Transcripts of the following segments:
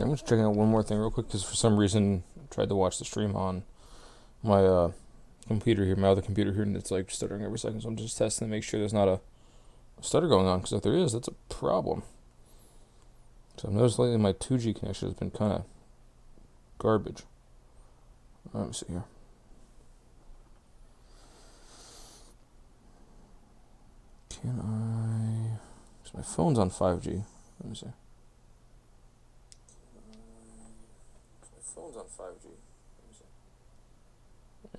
I'm just checking out one more thing real quick because for some reason I tried to watch the stream on my computer here, my other computer here, and it's like stuttering every second. So I'm just testing to make sure there's not a stutter going on, because if there is, that's a problem. So I've noticed lately my 2G connection has been kind of garbage. Let me see here. Can I? Because my phone's on 5G. Let me see. My phone's on 5G.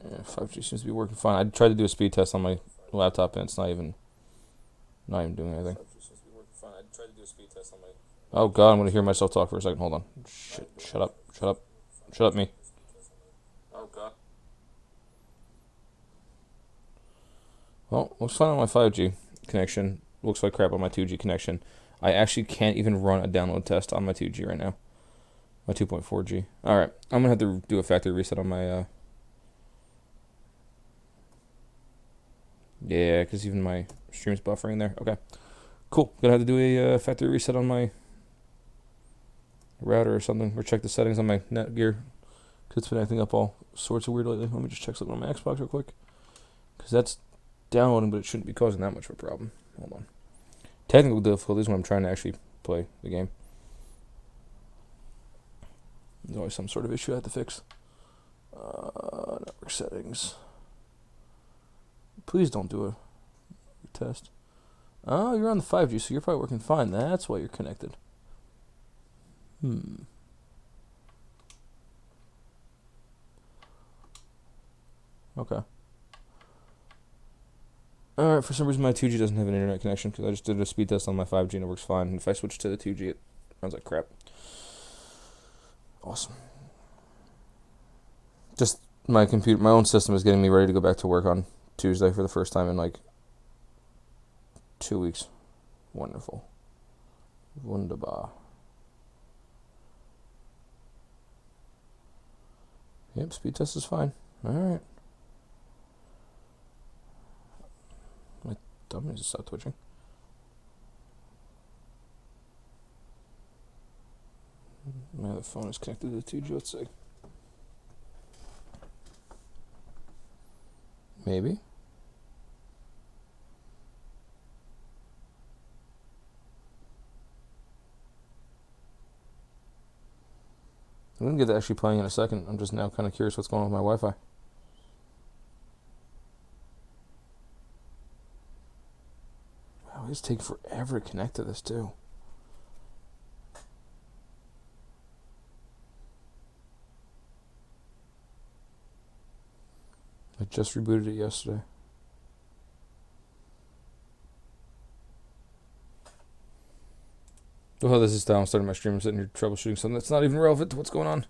Yeah, 5G seems to be working fine. I tried to do a speed test on my laptop and it's not even doing anything. Oh god, I'm gonna hear myself talk for a second. Hold on. Shut up me. Oh god. Well, looks fine on my 5G connection. Looks like crap on my 2G connection. I actually can't even run a download test on my 2G right now. My 2.4G. Alright, I'm gonna have to do a factory reset on my yeah, because even my stream's buffering there. Okay, cool. Gonna have to do a factory reset on my router or something, or check the settings on my Netgear, because it's been acting up all sorts of weird lately. Let me just check something on my Xbox real quick, because that's downloading, but it shouldn't be causing that much of a problem. Hold on. Technical difficulties when I'm trying to actually play the game. There's always some sort of issue I have to fix. Network settings. Please don't do a test. Oh, you're on the 5G, so you're probably working fine. That's why you're connected. Okay. Alright, for some reason my 2G doesn't have an internet connection, because I just did a speed test on my 5G and it works fine. And if I switch to the 2G, it runs like crap. Awesome. Just my computer, my own system is getting me ready to go back to work on Tuesday for the first time in like 2 weeks. Wonderful. Wunderbar. Yep, speed test is fine. Alright. My thumb needs to stop twitching. My other phone is connected to the 2G, let's see. Maybe. I'm going to get to actually playing in a second. I'm just now kind of curious what's going on with my Wi-Fi. Wow, it's taking forever to connect to this too. I just rebooted it yesterday. Well, this is down. I'm starting my stream. I'm sitting here troubleshooting something that's not even relevant to what's going on.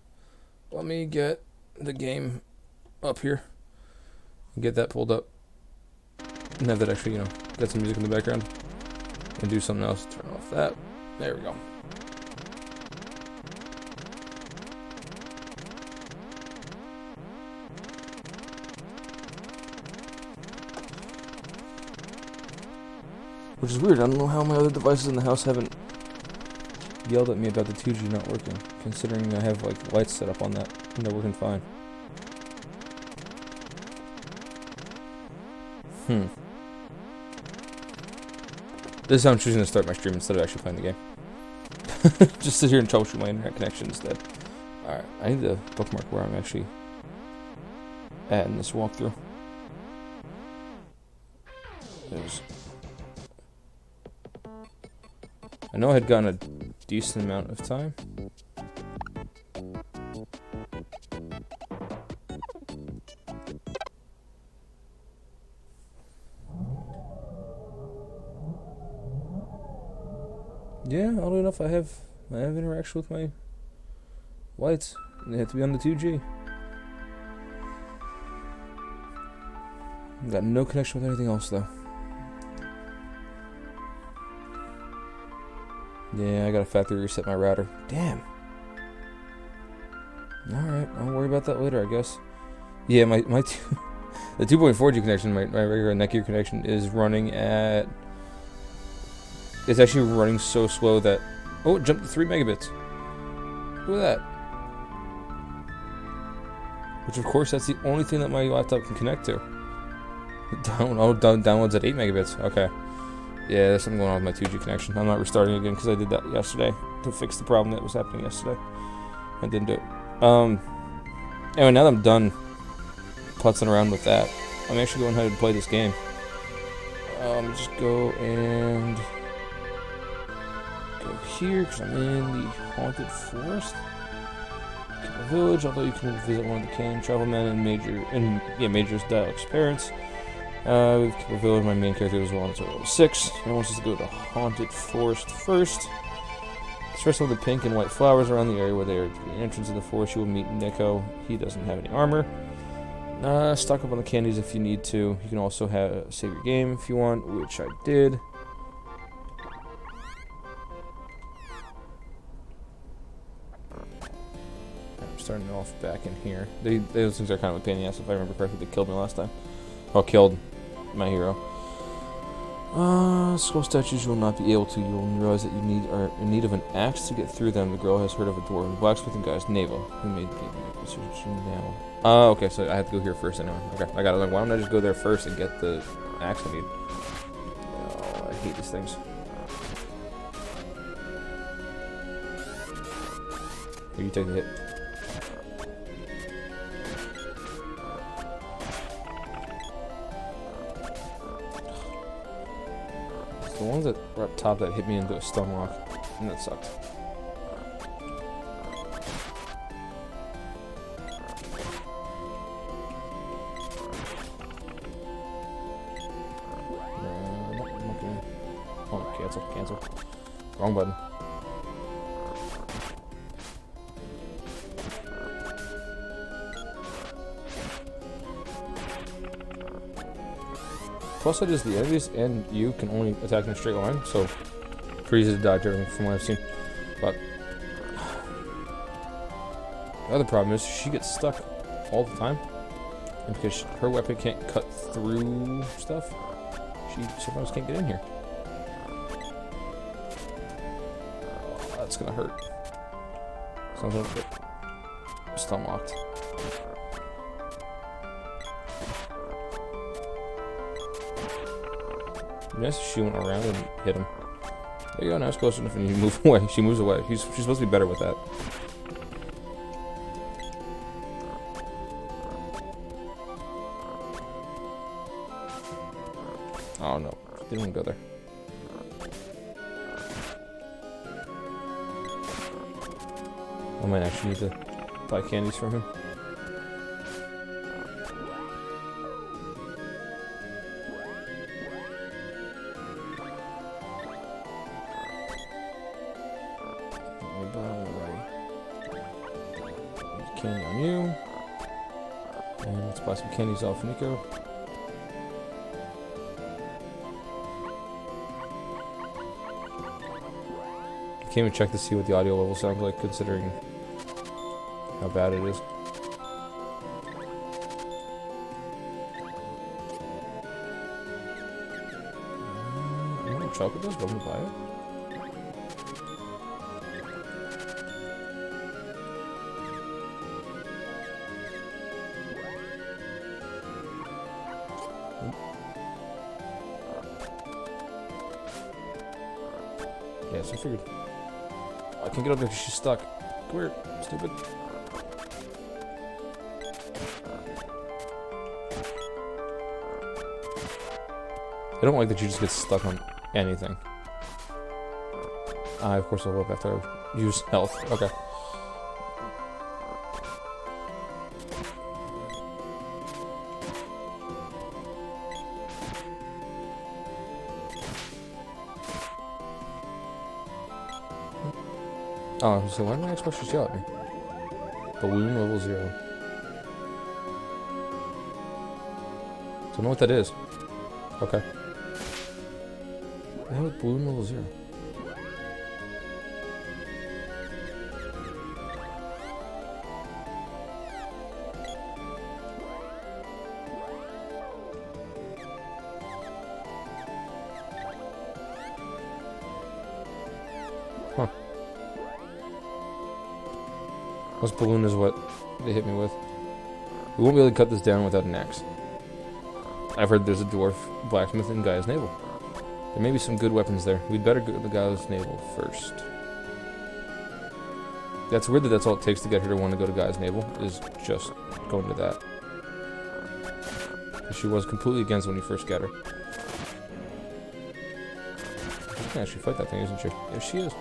Let me get the game up here. Get that pulled up. And have that actually, get some music in the background. And do something else. Turn off that. There we go. Which is weird. I don't know how my other devices in the house haven't yelled at me about the 2G not working, considering I have like lights set up on that and they're working fine. This is how I'm choosing to start my stream instead of actually playing the game. Just sit here and troubleshoot my internet connection instead. Alright, I need to bookmark where I'm actually at in this walkthrough. I know I had gotten a decent amount of time. Yeah, oddly enough, I have interaction with my lights. They have to be on the 2G. Got no connection with anything else though. Yeah, I gotta factory reset my router. Damn. Alright, I'll worry about that later, I guess. Yeah, the 2.4G connection, my regular Netgear connection, is running at... It's actually running so slow that... Oh, it jumped to 3 megabits. Look at that. Which, of course, that's the only thing that my laptop can connect to. Downloads at 8 megabits. Okay. Yeah, there's something going on with my 2G connection. I'm not restarting again because I did that yesterday to fix the problem that was happening yesterday. I didn't do it. Anyway, now that I'm done putzing around with that, I'm actually going ahead and play this game. Just go and go here because I'm in the Haunted Forest. Kipper Village, although you can visit one of the Canyon Travel Men and Major's Dialect's parents. We've Kipper Village, my main character was on level 6. And wants us to go to Haunted Forest first. Stress of the pink and white flowers around the area where they are the entrance to the forest. You will meet Nico. He doesn't have any armor. Stock up on the candies if you need to. You can also save your game if you want, which I did. I'm starting off back in here. Those things are kind of a pain in the ass. If I remember correctly, they killed me last time. Oh, killed my hero. Skull statues you will not be able to. You will realize that you are in need of an axe to get through them. The girl has heard of a dwarven blacksmithing guy, Neva, who made now. Okay, so I have to go here first anyway. Okay, I got it. Like, why don't I just go there first and get the axe I need? Oh, I hate these things. Here, you take the hit. The ones that were up top that hit me into a stun lock, and that sucked. Okay. Oh, cancel. Wrong button. Plus, it is the enemies and you can only attack in a straight line, so pretty easy to dodge everything from what I've seen. But the other problem is she gets stuck all the time, and because her weapon can't cut through stuff, she sometimes can't get in here. Oh, that's gonna hurt. Sounds like it. Stun locked. Nice if she went around and hit him. There you go, now it's close enough and you move away. She moves away. She's supposed to be better with that. Oh no, didn't even go there. I might actually need to buy candies from him. Candy on you. And let's buy some candies off Nico. I can't even check to see what the audio level sounds like, considering how bad it is. You know what chocolate does? Want me to buy it? Yeah, so I figured. I can't get up there because she's stuck. Come here, stupid. I don't like that you just get stuck on anything. Of course I'll look after I use health. Okay. Oh, so why did my Xbox just yell at me? Balloon level 0. Don't know what that is. Okay. What the hell is balloon level 0? Huh. This balloon is what they hit me with. We won't be able to cut this down without an axe. I've heard there's a dwarf blacksmith in Gaia's Navel. There may be some good weapons there. We'd better go to the Gaia's Navel first. That's weird that that's all it takes to get her to want to go to Gaia's Navel, is just going to that. She was completely against when you first got her. She can actually fight that thing, isn't she? Yeah, she is.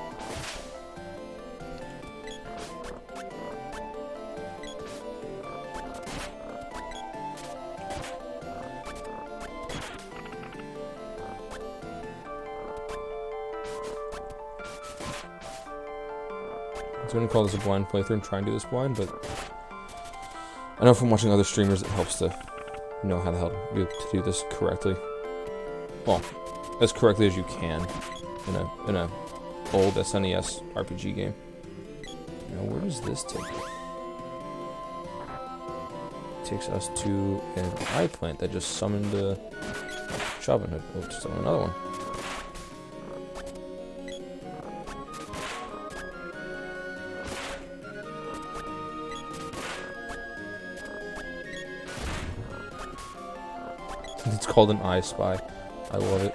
I was going to call this a blind playthrough and try and do this blind, but I know from watching other streamers it helps to know how the hell to do this correctly. Well, as correctly as you can in a old SNES RPG game. Now, where does this take you? It takes us to an eye plant that just summoned Shaban. Oh, just summon another one. It's called an I Spy. I love it.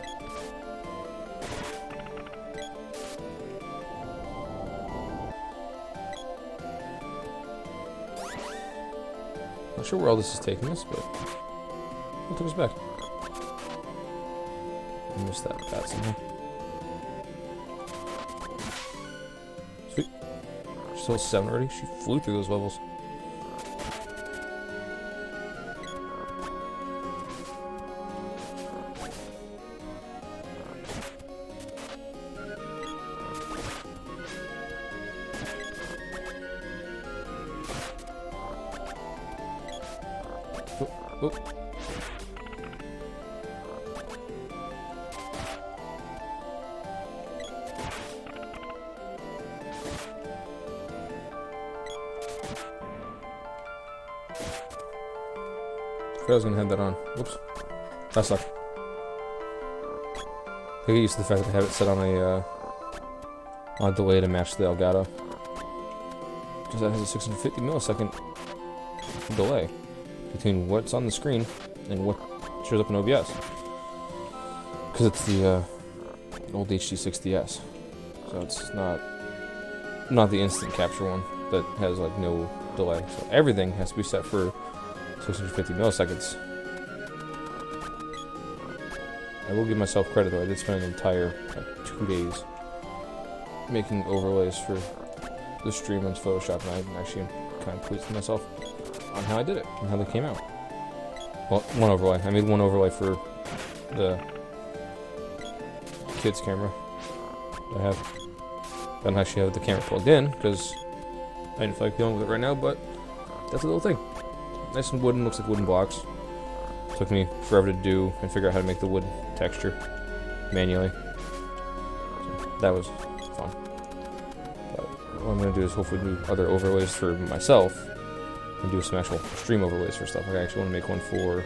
Not sure where all this is taking us, but it took us back. I missed that bat somehow. Sweet. She's still 7 already. She flew through those levels. Oh. I was gonna have that on. Whoops. That sucked. I get used to the fact that I have it set on a delay to match the Elgato. Because that has a 650 millisecond delay between what's on the screen and what shows up in OBS. Because it's the old HD60S. So it's not the instant capture one that has like no delay. So everything has to be set for 650 milliseconds. I will give myself credit though, I did spend an entire 2 days making overlays for the stream on Photoshop, and I actually kind of pleased with myself on how I did it and how they came out. Well, one overlay. I made one overlay for the kids camera I have. I don't actually have the camera plugged in because I didn't feel like dealing with it right now, but that's a little thing. Nice and wooden, looks like wooden blocks. Took me forever to do and figure out how to make the wood texture manually. So that was fun. But what I'm going to do is hopefully do other overlays for myself and do some actual stream overlays for stuff. I actually want to make one for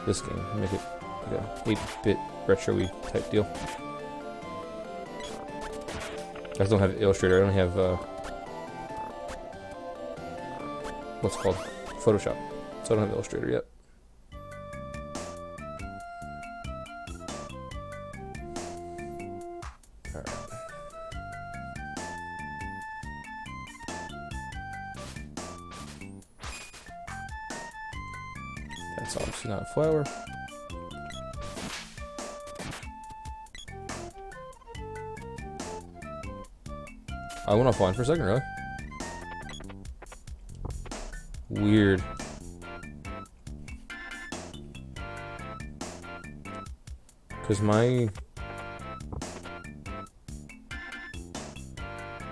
this game. Make it like a 8-bit retro-y type deal. I just don't have Illustrator. I don't have what's it called? Photoshop. So I don't have Illustrator yet. Alright. That's obviously not a flower. I went offline for a second, really. Weird. Because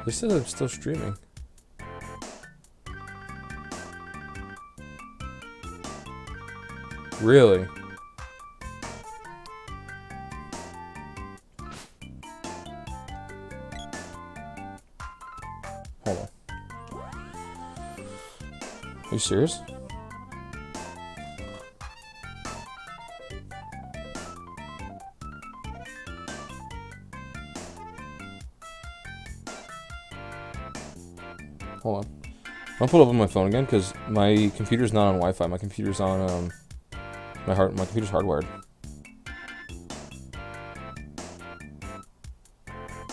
this says I'm still streaming. Really? Hold on. Are you serious? Hold on. I'll pull it up on my phone again because my computer's not on Wi-Fi. My computer's on my computer's hardwired.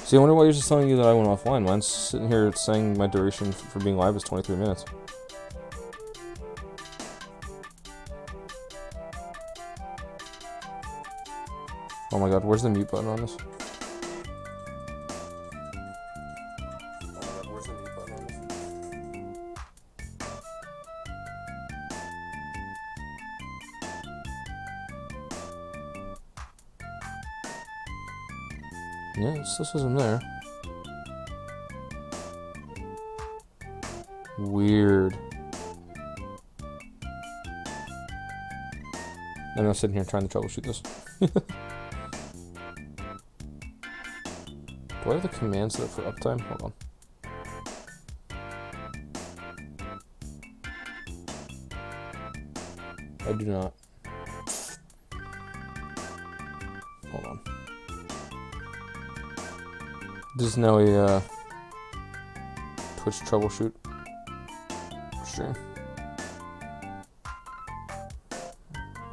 See, I wonder why you're just telling you that I went offline. Mine's sitting here saying my duration for being live is 23 minutes. Oh my god, where's the mute button on this? Yeah, it still says I'm there. Weird. And I'm sitting here trying to troubleshoot this. Do I have the command set up for uptime? Hold on. I do not. Hold on. This is now a Twitch troubleshoot stream.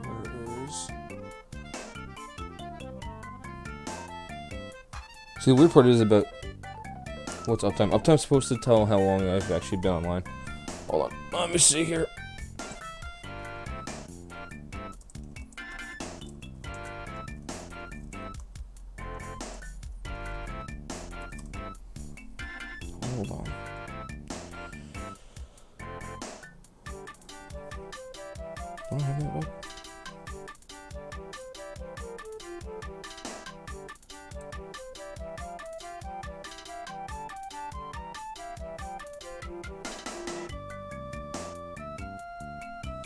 There it is. See, the weird part is about what's uptime. Uptime's supposed to tell how long I've actually been online. Hold on. Let me see here. Hold on. Don't I have that up?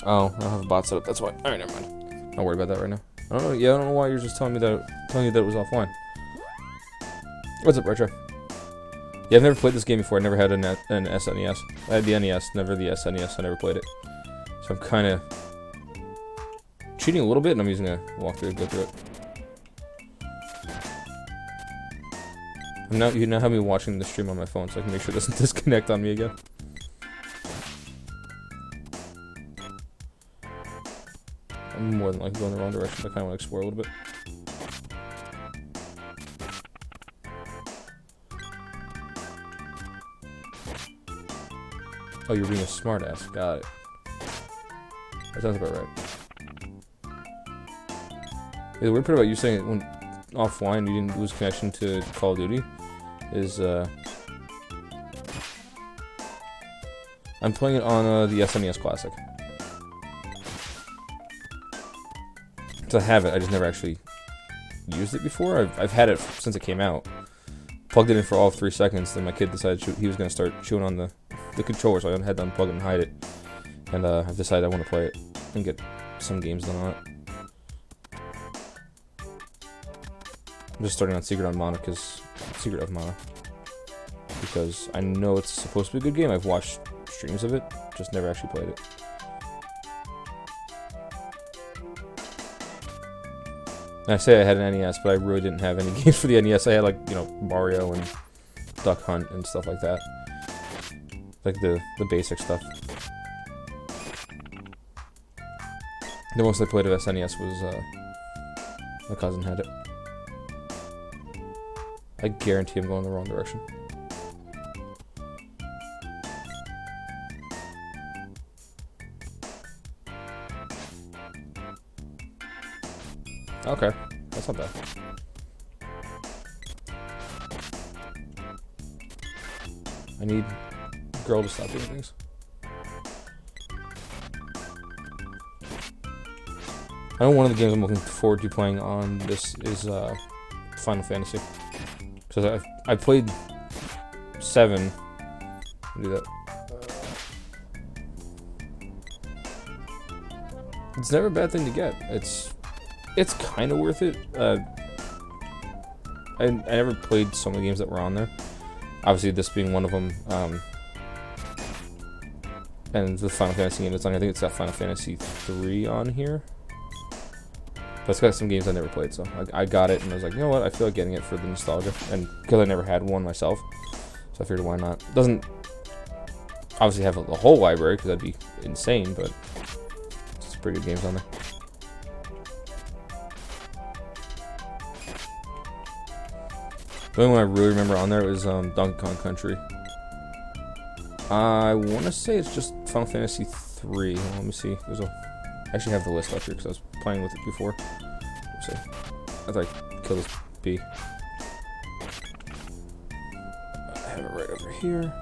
Oh, I don't have a bot set up. That's why. All right, never mind. Don't worry about that right now. I don't know. Yeah, I don't know why you're just telling you that it was offline. What's up, Retro? Yeah, I've never played this game before. I never had an SNES. I had the NES, never the SNES. I never played it. So I'm kind of cheating a little bit, and I'm using a walkthrough to go through it. You now have me watching the stream on my phone, so I can make sure it doesn't disconnect on me again. I'm more than likely going the wrong direction. I kind of want to explore a little bit. Oh, you're being a smartass. Got it. That sounds about right. Yeah, the weird part about you saying it when offline you didn't lose connection to Call of Duty is I'm playing it on the SNES Classic. So I have it, I just never actually used it before. I've had it since it came out. Plugged it in for all 3 seconds, then my kid decided he was going to start chewing on the controller, so I had to unplug it and hide it. And I've decided I want to play it and get some games done on it. I'm just starting on Secret of Mana because I know it's supposed to be a good game. I've watched streams of it, just never actually played it. And I say I had an NES, but I really didn't have any games for the NES. I had, like, you know, Mario and Duck Hunt and stuff like that. Like the basic stuff. The most I played of SNES was, my cousin had it. I guarantee I'm going the wrong direction. Okay, that's not bad. I need girl to stop doing things. I know one of the games I'm looking forward to playing on this is Final Fantasy. Because I played 7. Do that. It's never a bad thing to get. It's kind of worth it. I never played some of the games that were on there. Obviously, this being one of them. And the Final Fantasy game that's on here, I think it's got Final Fantasy 3 on here. But it's got some games I never played, so I got it, and I was like, you know what, I feel like getting it for the nostalgia. And because I never had one myself, so I figured why not. obviously have the whole library because that'd be insane, but it's pretty good games on there. The only one I really remember on there was Donkey Kong Country. I want to say it's just Final Fantasy 3. Let me see. I actually have the list up here because I was playing with it before. Let's see. I thought I killed this bee. I have it right over here.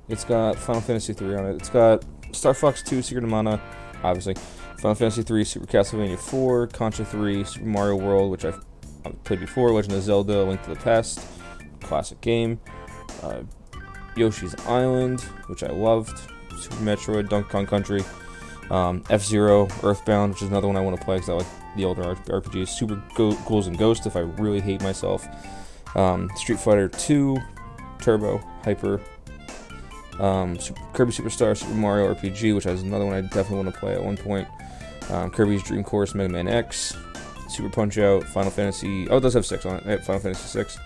It's got Final Fantasy 3 on it. It's got Star Fox 2, Secret of Mana, obviously. Final Fantasy 3, Super Castlevania 4, Contra 3, Super Mario World, which I've played before, Legend of Zelda, Link to the Past, classic game. Yoshi's Island, which I loved. Super Metroid, Donkey Kong Country. F-Zero, Earthbound, which is another one I want to play because I like the older RPGs. Super Ghouls and Ghosts if I really hate myself. Street Fighter 2, Turbo, Hyper. Kirby Superstar, Super Mario RPG, which is another one I definitely want to play at one point. Kirby's Dream Course, Mega Man X, Super Punch Out, Final Fantasy. Oh, it does have 6 on it. Final Fantasy 6.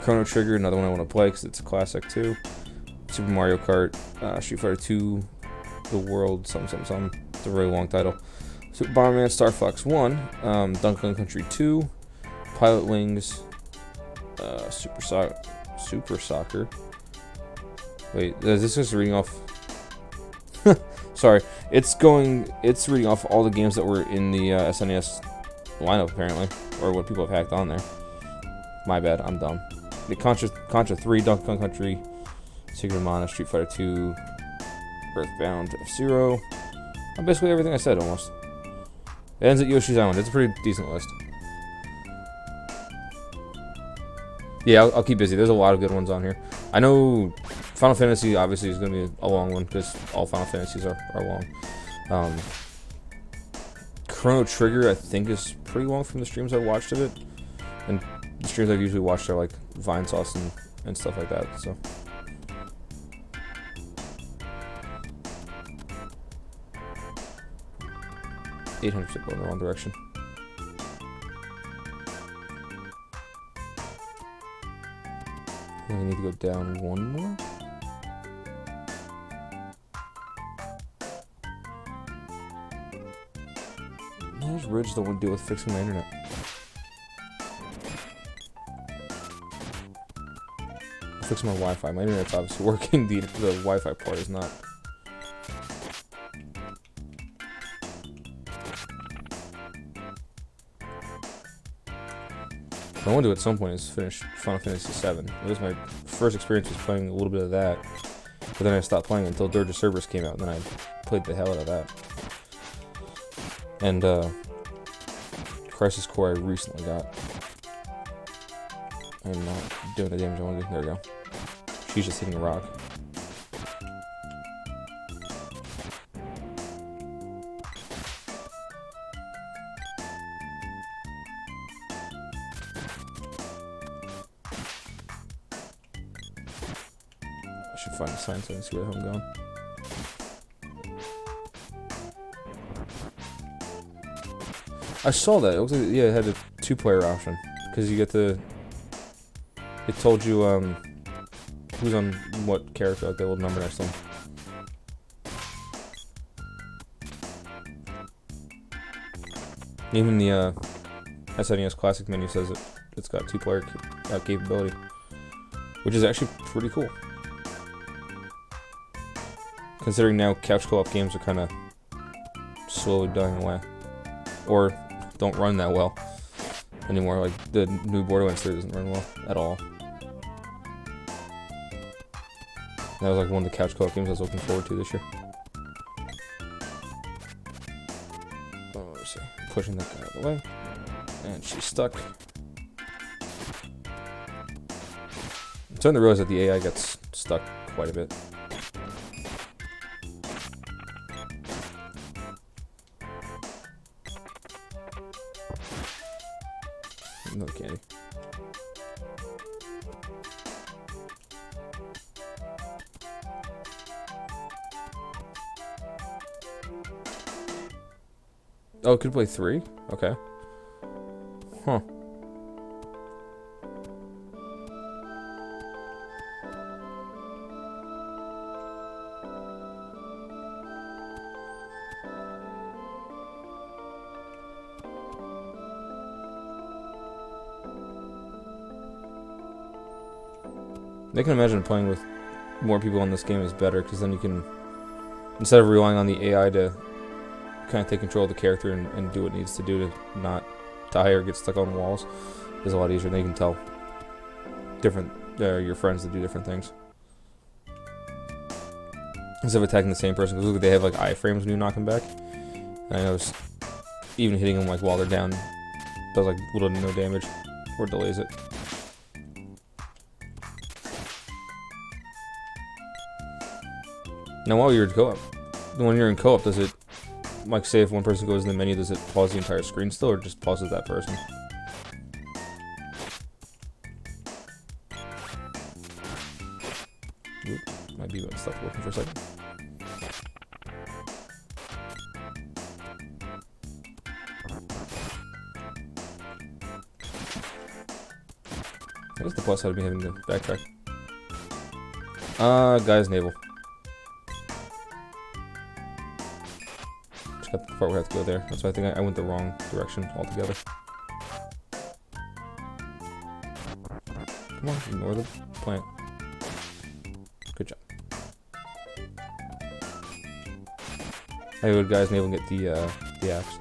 Chrono Trigger, another one I want to play because it's a classic too. Super Mario Kart, Street Fighter 2, The World, something. It's a really long title. Super Bomberman, Star Fox 1, Donkey Kong Country 2, Pilot Wings, Super Soccer. Wait, is this just reading off? Sorry, it's reading off all the games that were in the SNES lineup apparently, or what people have hacked on there. My bad, I'm dumb. The Contra 3, Donkey Kong Country, Secret of Mana, Street Fighter 2, Earthbound, F-Zero. Basically everything I said almost. It ends at Yoshi's Island. It's a pretty decent list. Yeah, I'll keep busy. There's a lot of good ones on here. I know Final Fantasy obviously is going to be a long one because all Final Fantasies are long. Chrono Trigger I think is pretty long from the streams I watched of it, and the streams I've usually watched are like Vinesauce and stuff like that. So. $800 going the wrong direction. I think I need to go down one more. There's Ridge that would deal with fixing my internet. Fixing my Wi-Fi. My internet's obviously working. The Wi-Fi part is not. What I want to do at some point is finish Final Fantasy VII. It was my first experience was playing a little bit of that, but then I stopped playing until Dirge of Cerberus came out, and then I played the hell out of that. And Crisis Core I recently got. I'm not doing the damage I want to do. There we go. She's just hitting a rock. I should find the sign so I can see where I'm going. I saw that. It looks like, yeah, it had a 2-player option because you get the. It told you who's on what character, like that little number next to them. Even the SNES Classic menu says it's got 2-player capability, which is actually pretty cool. Considering now couch co-op games are kind of slowly dying away, or don't run that well anymore. Like the new Borderlands 3 doesn't run well at all. That was like one of the couch co-op games I was looking forward to this year. Oh, let's see. Pushing that guy out of the way, and she's stuck. I'm starting to realize that the AI gets stuck quite a bit. No candy. Oh, it could play 3? Okay. Huh. I can imagine playing with more people on this game is better, because then you can, instead of relying on the AI to kind of take control of the character and do what it needs to do to not die or get stuck on walls, is a lot easier. And they can tell different your friends to do different things instead of attacking the same person. Because look, they have like iframes when you knock them back. And I noticed even hitting them like while they're down does like little to no damage or delays it. Now, while you're in co-op, when you're in co-op, does it, like, say if one person goes in the menu, does it pause the entire screen still, or just pauses that person? Oop, my B button stopped working for a second. What is the plus side of me having to backtrack? Guy's navel. The part where I have to go there. That's why I think I went the wrong direction altogether. Come on, ignore the plant. Good job. I would guys able to get the axe.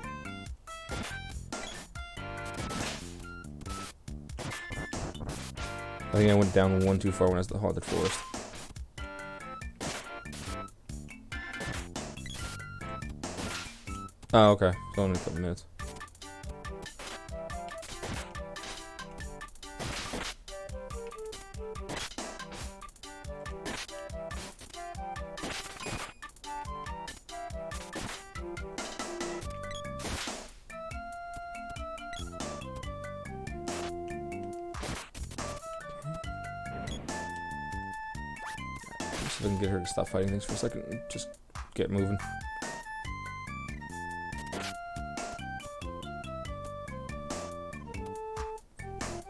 I think I went down one too far when I was at the Haunted Forest. Oh, okay. It's only a couple minutes. See if I can get her to stop fighting things for a second and just get moving.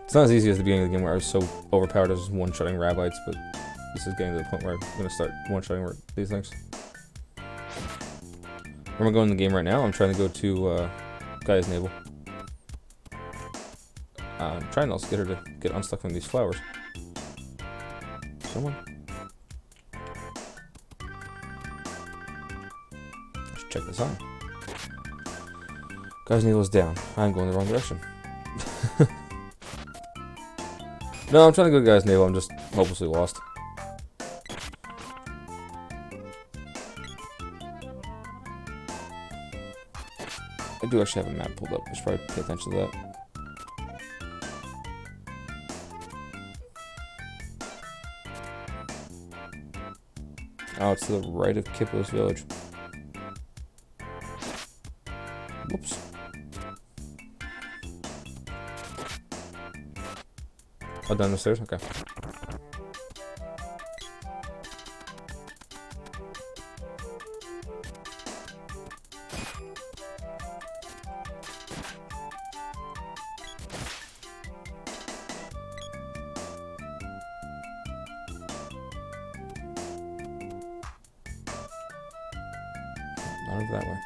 It's not as easy as the beginning of the game where I was so overpowered as one-shotting Rabites, but this is getting to the point where I'm going to start one-shotting these things. Where am I going in the game right now? I'm trying to go to Gaia's Navel. I'm trying to also get her to get unstuck from these flowers. Come on. Let's check this out. Gaia's Navel is down. I'm going the wrong direction. No, I'm trying to go to Gaia's Navel. I'm just hopelessly lost. I do actually have a map pulled up. I should probably pay attention to that. Oh, it's to the right of Kippo's village. Whoops. Oh, down the stairs? Okay. Not over that way.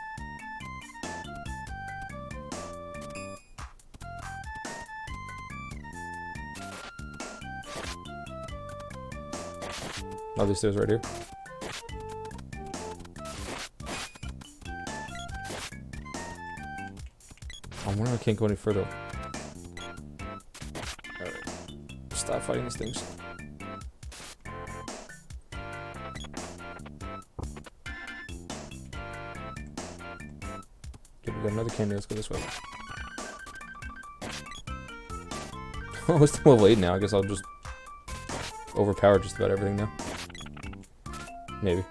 Oh, these stairs right here. I wonder if I can't go any further. Alright. Stop fighting these things. Okay, we got another candy. Let's go this way. Oh, it's level 8 now. I guess I'll just overpower just about everything now. Maybe.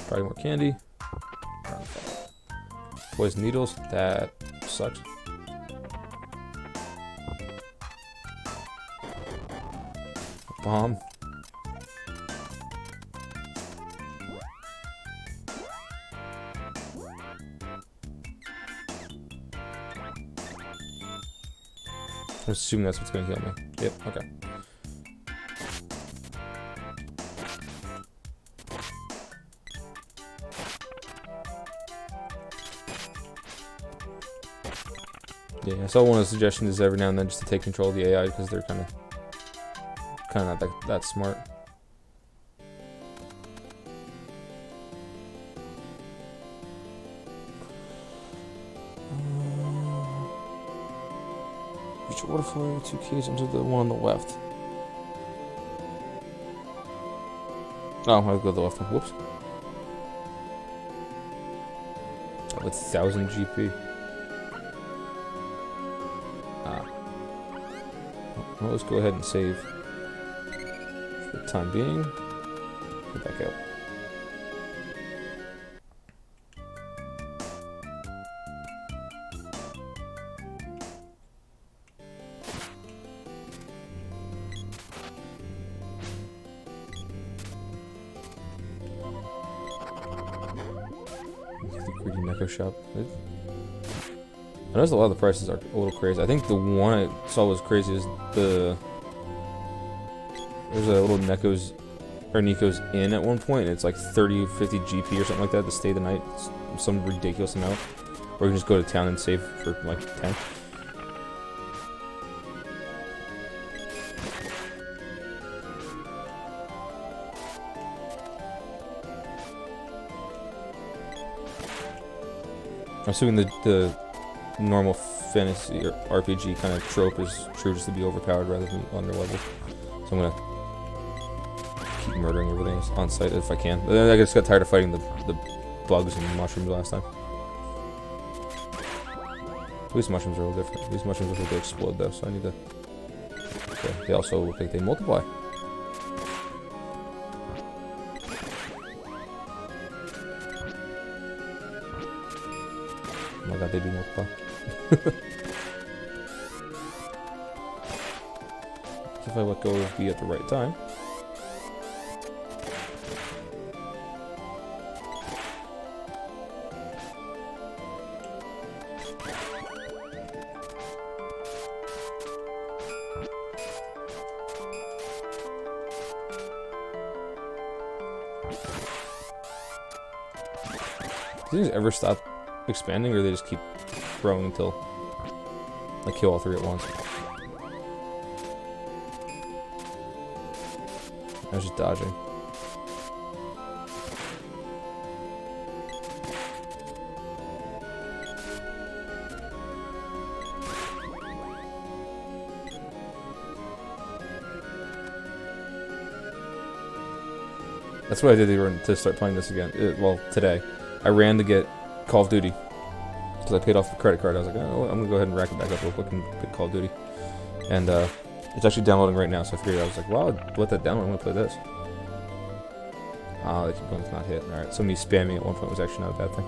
Probably more candy. Poison needles. That sucks. Bomb. I'm assuming that's what's gonna kill me. Yep, okay. Yeah, I saw one of the suggestions is every now and then just to take control of the AI because they're kind of not that smart. Reach water flow, 2 keys into the one on the left. Oh, I'll go to the left one. Whoops. Oh, it's 1000 GP. Well, let's go ahead and save for the time being. Get back out. The greedy Neko shop. I noticed a lot of the prices are a little crazy. I think the one I saw was crazy is there's a little Neko's Inn at one point, and it's like 30, 50 GP or something like that to stay the night. It's some ridiculous amount. Or you can just go to town and save for like 10. I'm assuming the normal fantasy or RPG kind of trope is true, just to be overpowered rather than underleveled. So I'm gonna keep murdering everything on sight if I can. But then I just got tired of fighting the bugs and mushrooms last time. These mushrooms are a little different. These mushrooms look like they explode though, so I need to... Okay, they also look like they multiply. Oh my god, they do multiply. If I let go of B at the right time. Do these ever stop expanding, or they just keep growing until I kill all 3 at once? I was just dodging. That's what I did to start playing this again. Well, today. I ran to get Call of Duty. Because I paid off the credit card. I was like, oh, I'm going to go ahead and rack it back up real quick and pick Call of Duty. And it's actually downloading right now, so I figured I was like, well, I'll let that download. I'm going to play this. Oh, they keep going to not hit. Alright, so me spamming at one point was actually not a bad thing.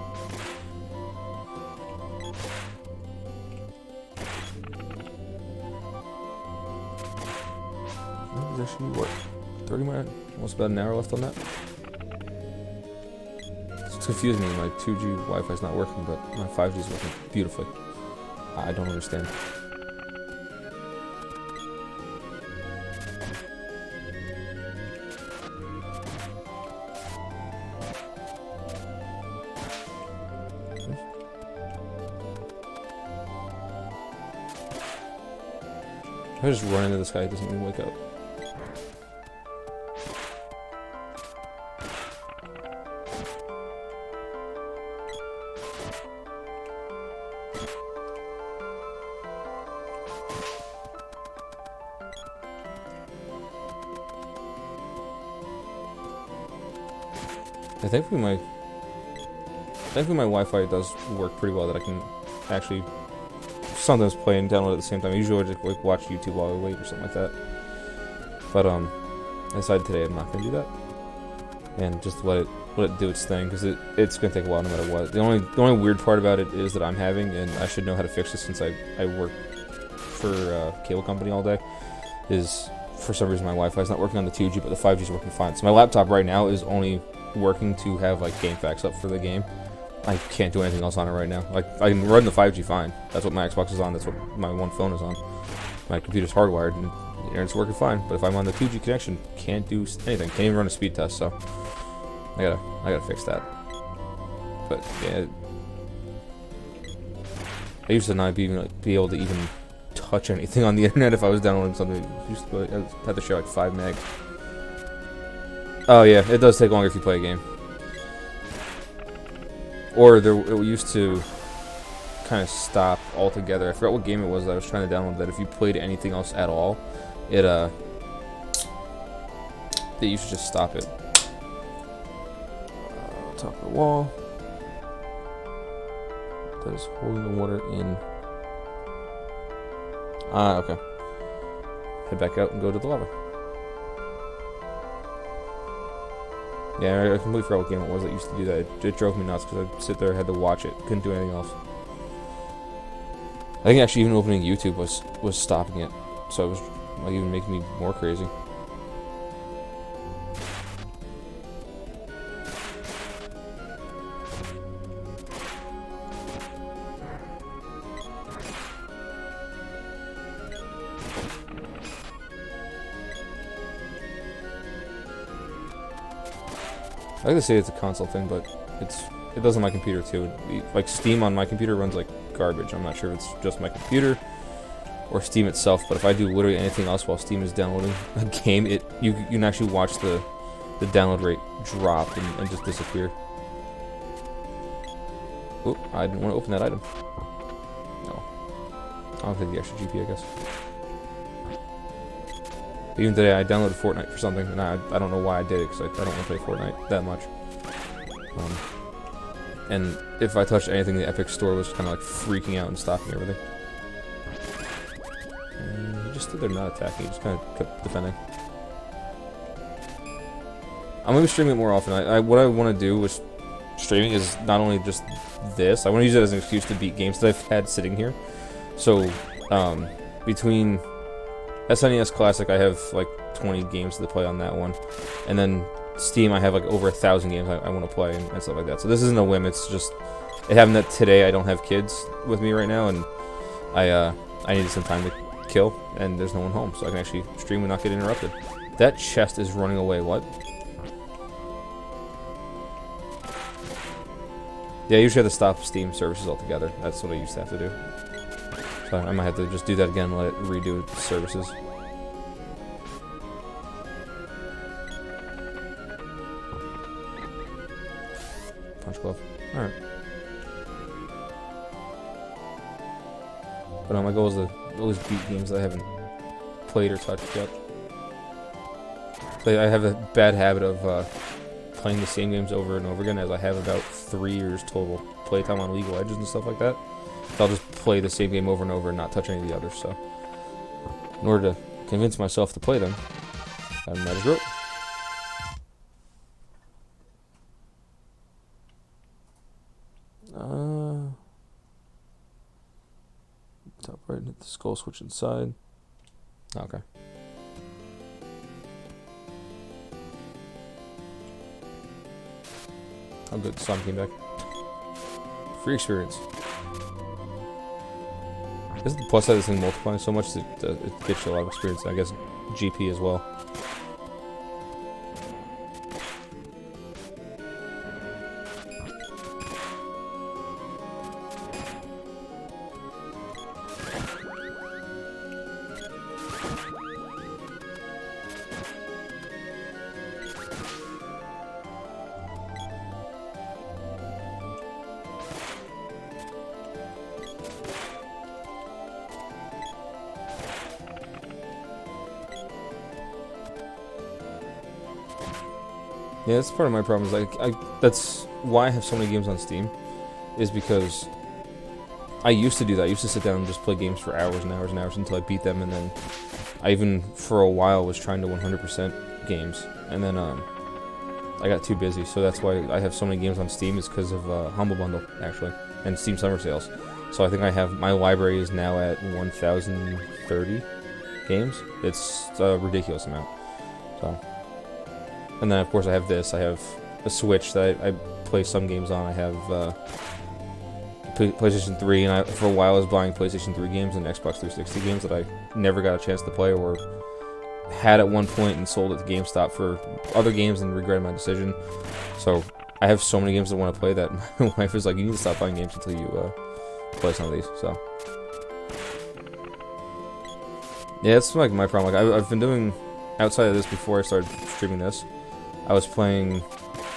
Oh, there's actually, what, 30 minutes? Almost about an hour left on that. It's confusing me. My 2G Wi-Fi is not working, but my 5G is working beautifully. I don't understand. If I just run into this guy, he doesn't even wake up. Thankfully my Wi-Fi does work pretty well, that I can actually sometimes play and download at the same time. I usually just like watch YouTube while I wait or something like that. But I decided today I'm not gonna do that, and just let it do its thing, because it's gonna take a while no matter what. The only weird part about it is that I'm having, and I should know how to fix this since I work for a cable company all day, is for some reason my Wi-Fi is not working on the 2G, but the 5G is working fine. So my laptop right now is only working to have like GameFAQs up for the game. I can't do anything else on it right now. Like, I can run the 5G fine. That's what my Xbox is on. That's what my one phone is on. my computer's hardwired and the internet's working fine. But if I'm on the 2G connection, can't do anything. Can't even run a speed test. So I gotta fix that. But yeah, I used to not be able to even touch anything on the internet if I was downloading something. I had to share like 5 meg. Oh yeah, it does take longer if you play a game. Or it used to kind of stop altogether. I forgot what game it was that I was trying to download. That if you played anything else at all, it used to just stop it. Top of the wall. That is holding the water in. Ah, okay. Head back out and go to the lava. Yeah, I completely forgot what game it was that used to do that. It drove me nuts because I'd sit there, had to watch it, couldn't do anything else. I think actually even opening YouTube was stopping it, so it was like even making me more crazy. I like to say it's a console thing, but it does on my computer too. Like Steam on my computer runs like garbage. I'm not sure if it's just my computer or Steam itself, but if I do literally anything else while Steam is downloading a game, you can actually watch the download rate drop and just disappear. Oop, I didn't want to open that item. No. I'll take the extra GP, I guess. Even today, I downloaded Fortnite for something, and I don't know why I did it, because I don't want to play Fortnite that much. And if I touched anything, the Epic Store was kind of like freaking out and stopping everything. And he just stood there not attacking, he just kind of kept defending. I'm going to be streaming it more often. What I want to do with streaming is not only just this, I want to use it as an excuse to beat games that I've had sitting here. So, between SNES Classic, I have like 20 games to play on that one, and then Steam, I have like over 1,000 games I want to play and stuff like that. So this isn't a whim. It's just it happened that today I don't have kids with me right now, and I needed some time to kill, and there's no one home, so I can actually stream and not get interrupted. That chest is running away. What? Yeah, I usually have to stop Steam services altogether. That's what I used to have to do. So I might have to just do that again and let it redo services. Punch glove. Alright. But my goal is to always beat games that I haven't played or touched yet. So I have a bad habit of playing the same games over and over again, as I have about 3 years total playtime on League of Legends and stuff like that. So I'll just play the same game over and over and not touch any of the others. So in order to convince myself to play them, I might as well. Top right, hit the skull switch inside. Okay. How good the sun came back. Free experience. Isn't the plus side of this thing multiplying so much that it gets you a lot of experience, and I guess GP as well. Yeah, that's part of my problem. Is like that's why I have so many games on Steam, is because I used to do that. I used to sit down and just play games for hours and hours and hours until I beat them, and then I even for a while was trying to 100% games, and then I got too busy. So that's why I have so many games on Steam, is because of Humble Bundle actually and Steam Summer Sales. So I think I have my library is now at 1,030 games. It's a ridiculous amount. So. And then, of course, I have this. I have a Switch that I play some games on. I have PlayStation 3, and for a while I was buying PlayStation 3 games and Xbox 360 games that I never got a chance to play, or had at one point and sold it to GameStop for other games and regretted my decision. So I have so many games I want to play that my wife is like, you need to stop buying games until you play some of these. So yeah, it's like my problem. Like I've been doing, outside of this, before I started streaming this, I was playing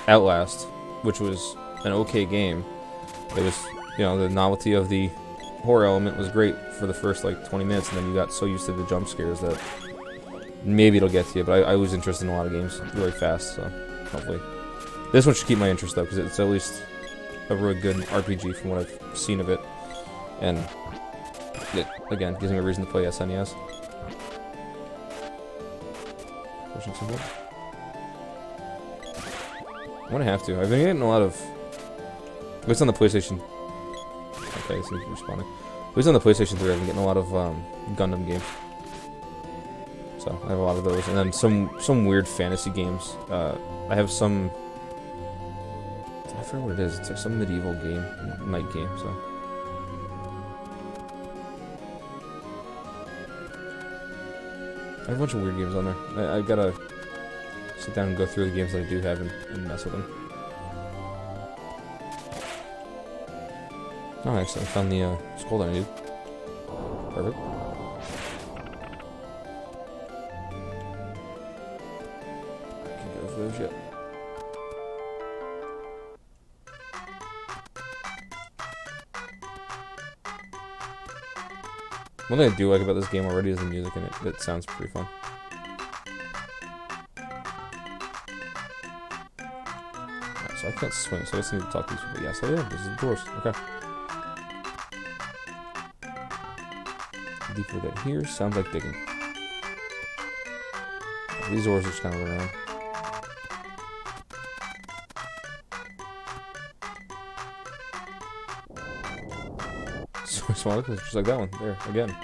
Outlast, which was an okay game. It was, you know, the novelty of the horror element was great for the first like 20 minutes, and then you got so used to the jump scares that maybe it'll get to you. But I lose interest in a lot of games really fast, so hopefully this one should keep my interest though, because it's at least a really good RPG from what I've seen of it, and it again gives me a reason to play SNES. I'm gonna have to. I've been getting a lot of. At least on the PlayStation. Okay, this is responding. At least on the PlayStation 3, I've been getting a lot of Gundam games. So I have a lot of those, and then some weird fantasy games. I have some. I forget what it is. It's like some medieval game, night game. So. I have a bunch of weird games on there. I've gotta sit down and go through the games that I do have and mess with them. Oh, actually, I found the scroll that I needed. Perfect. I can't get over those yet. One thing I do like about this game already is the music in it. That sounds pretty fun. Right, so I can't swing, so I just need to talk to these people. Yes, I am. This is the doors. Okay. Deeper than here. Sounds like digging. These doors just kind of run around. So small, just like that one. There, again.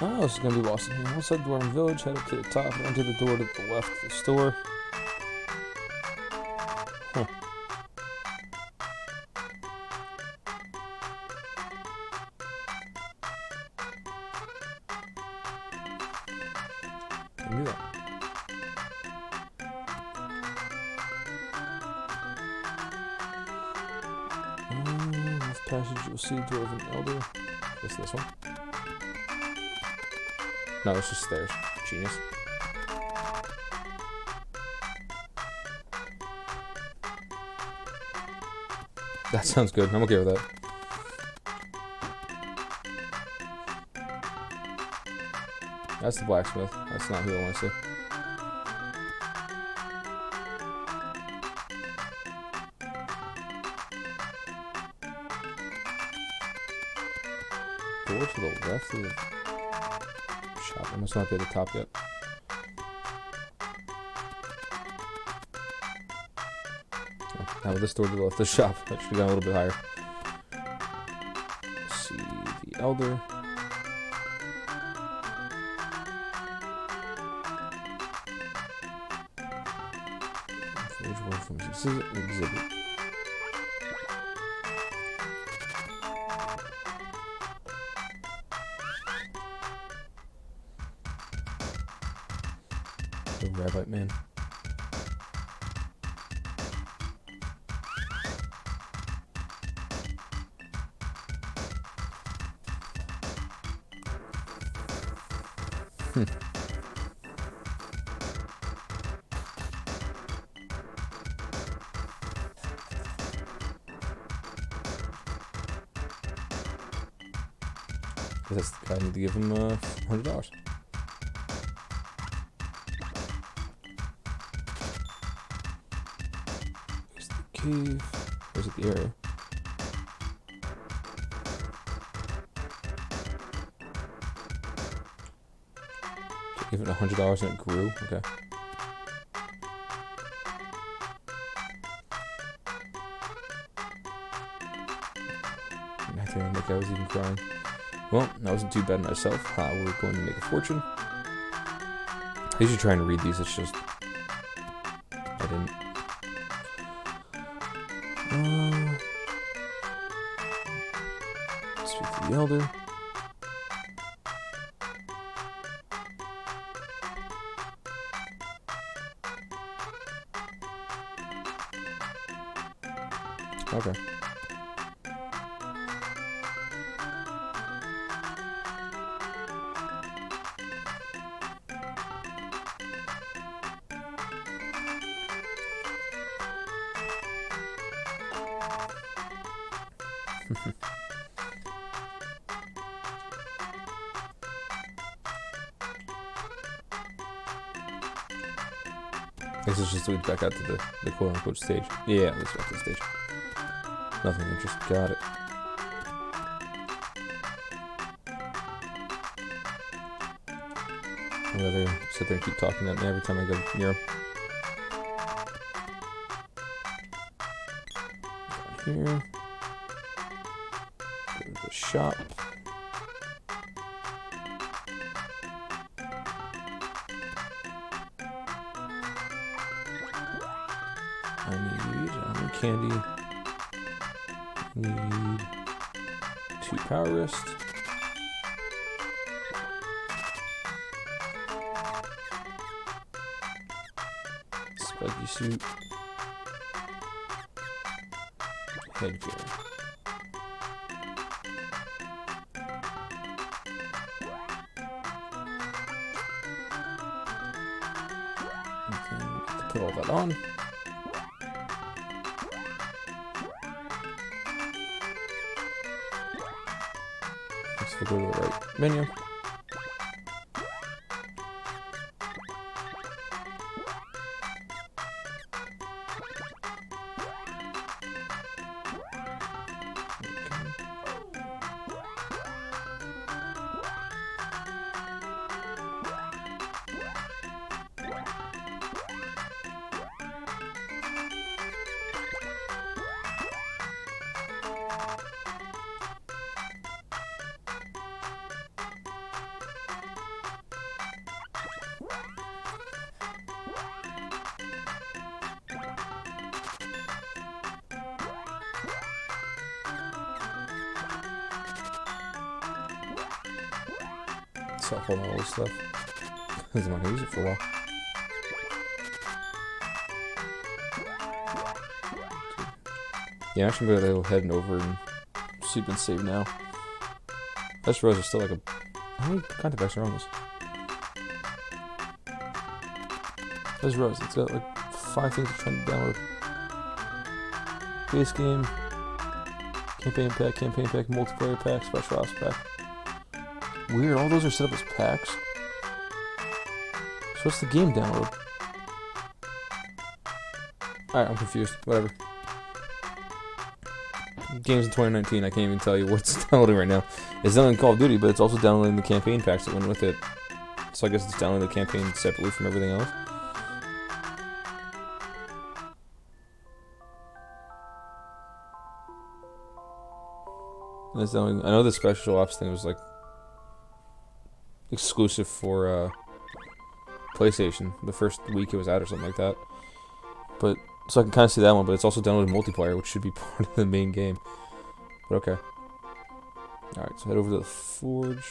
Oh, this is gonna be Boston here. Outside Dwarven Village, head up to the top and enter the door to the left of the store. Huh. I can do that. Left passage, you'll see Dwarven Elder. Guess this one. No, it's just stairs. Genius. That sounds good. I'm okay with that. That's the blacksmith. That's not who I want to see. Door to the left of the shop. I must not be at the top yet. Oh, now with this door to the left of the shop, that should have gone a little bit higher. Let's see the Elder. This is an exhibit. The Rabbite Man. I need to give him $100. There's the cave. Where's it? The area. Give it $100 and it grew. Okay. I think I was even crying. Well, that wasn't too bad myself. We're going to make a fortune. I usually try and read these, it's just... I didn't. Speak to the Elder. Okay. This is just leads back out to the quote-unquote stage. Yeah, leads back to the stage. Nothing interesting. Got it. I'd rather sit there and keep talking at me every time I go near him. Down here. Go to the shop. I need candy. Need 2 power wrist. Spiky suit. Headgear. Okay, put all that on. Let's go to the right menu. Stop holding all this stuff. Because I'm not going to use it for a while. Yeah, I should go ahead and over and sleep and save now. This rose is still like a... How many content packs are on this? This rose, it's got like 5 things to try to download. Base game, campaign pack, multiplayer pack, special ops pack. Weird, all those are set up as packs. So what's the game download? Alright, I'm confused. Whatever. Games in 2019, I can't even tell you what's downloading right now. It's downloading Call of Duty, but it's also downloading the campaign packs that went with it. So I guess it's downloading the campaign separately from everything else. And it's downloading, I know the special ops thing was like exclusive for PlayStation the first week it was out or something like that. But so I can kind of see that one, but it's also downloading multiplayer, which should be part of the main game. But okay. Alright, so head over to the Forge.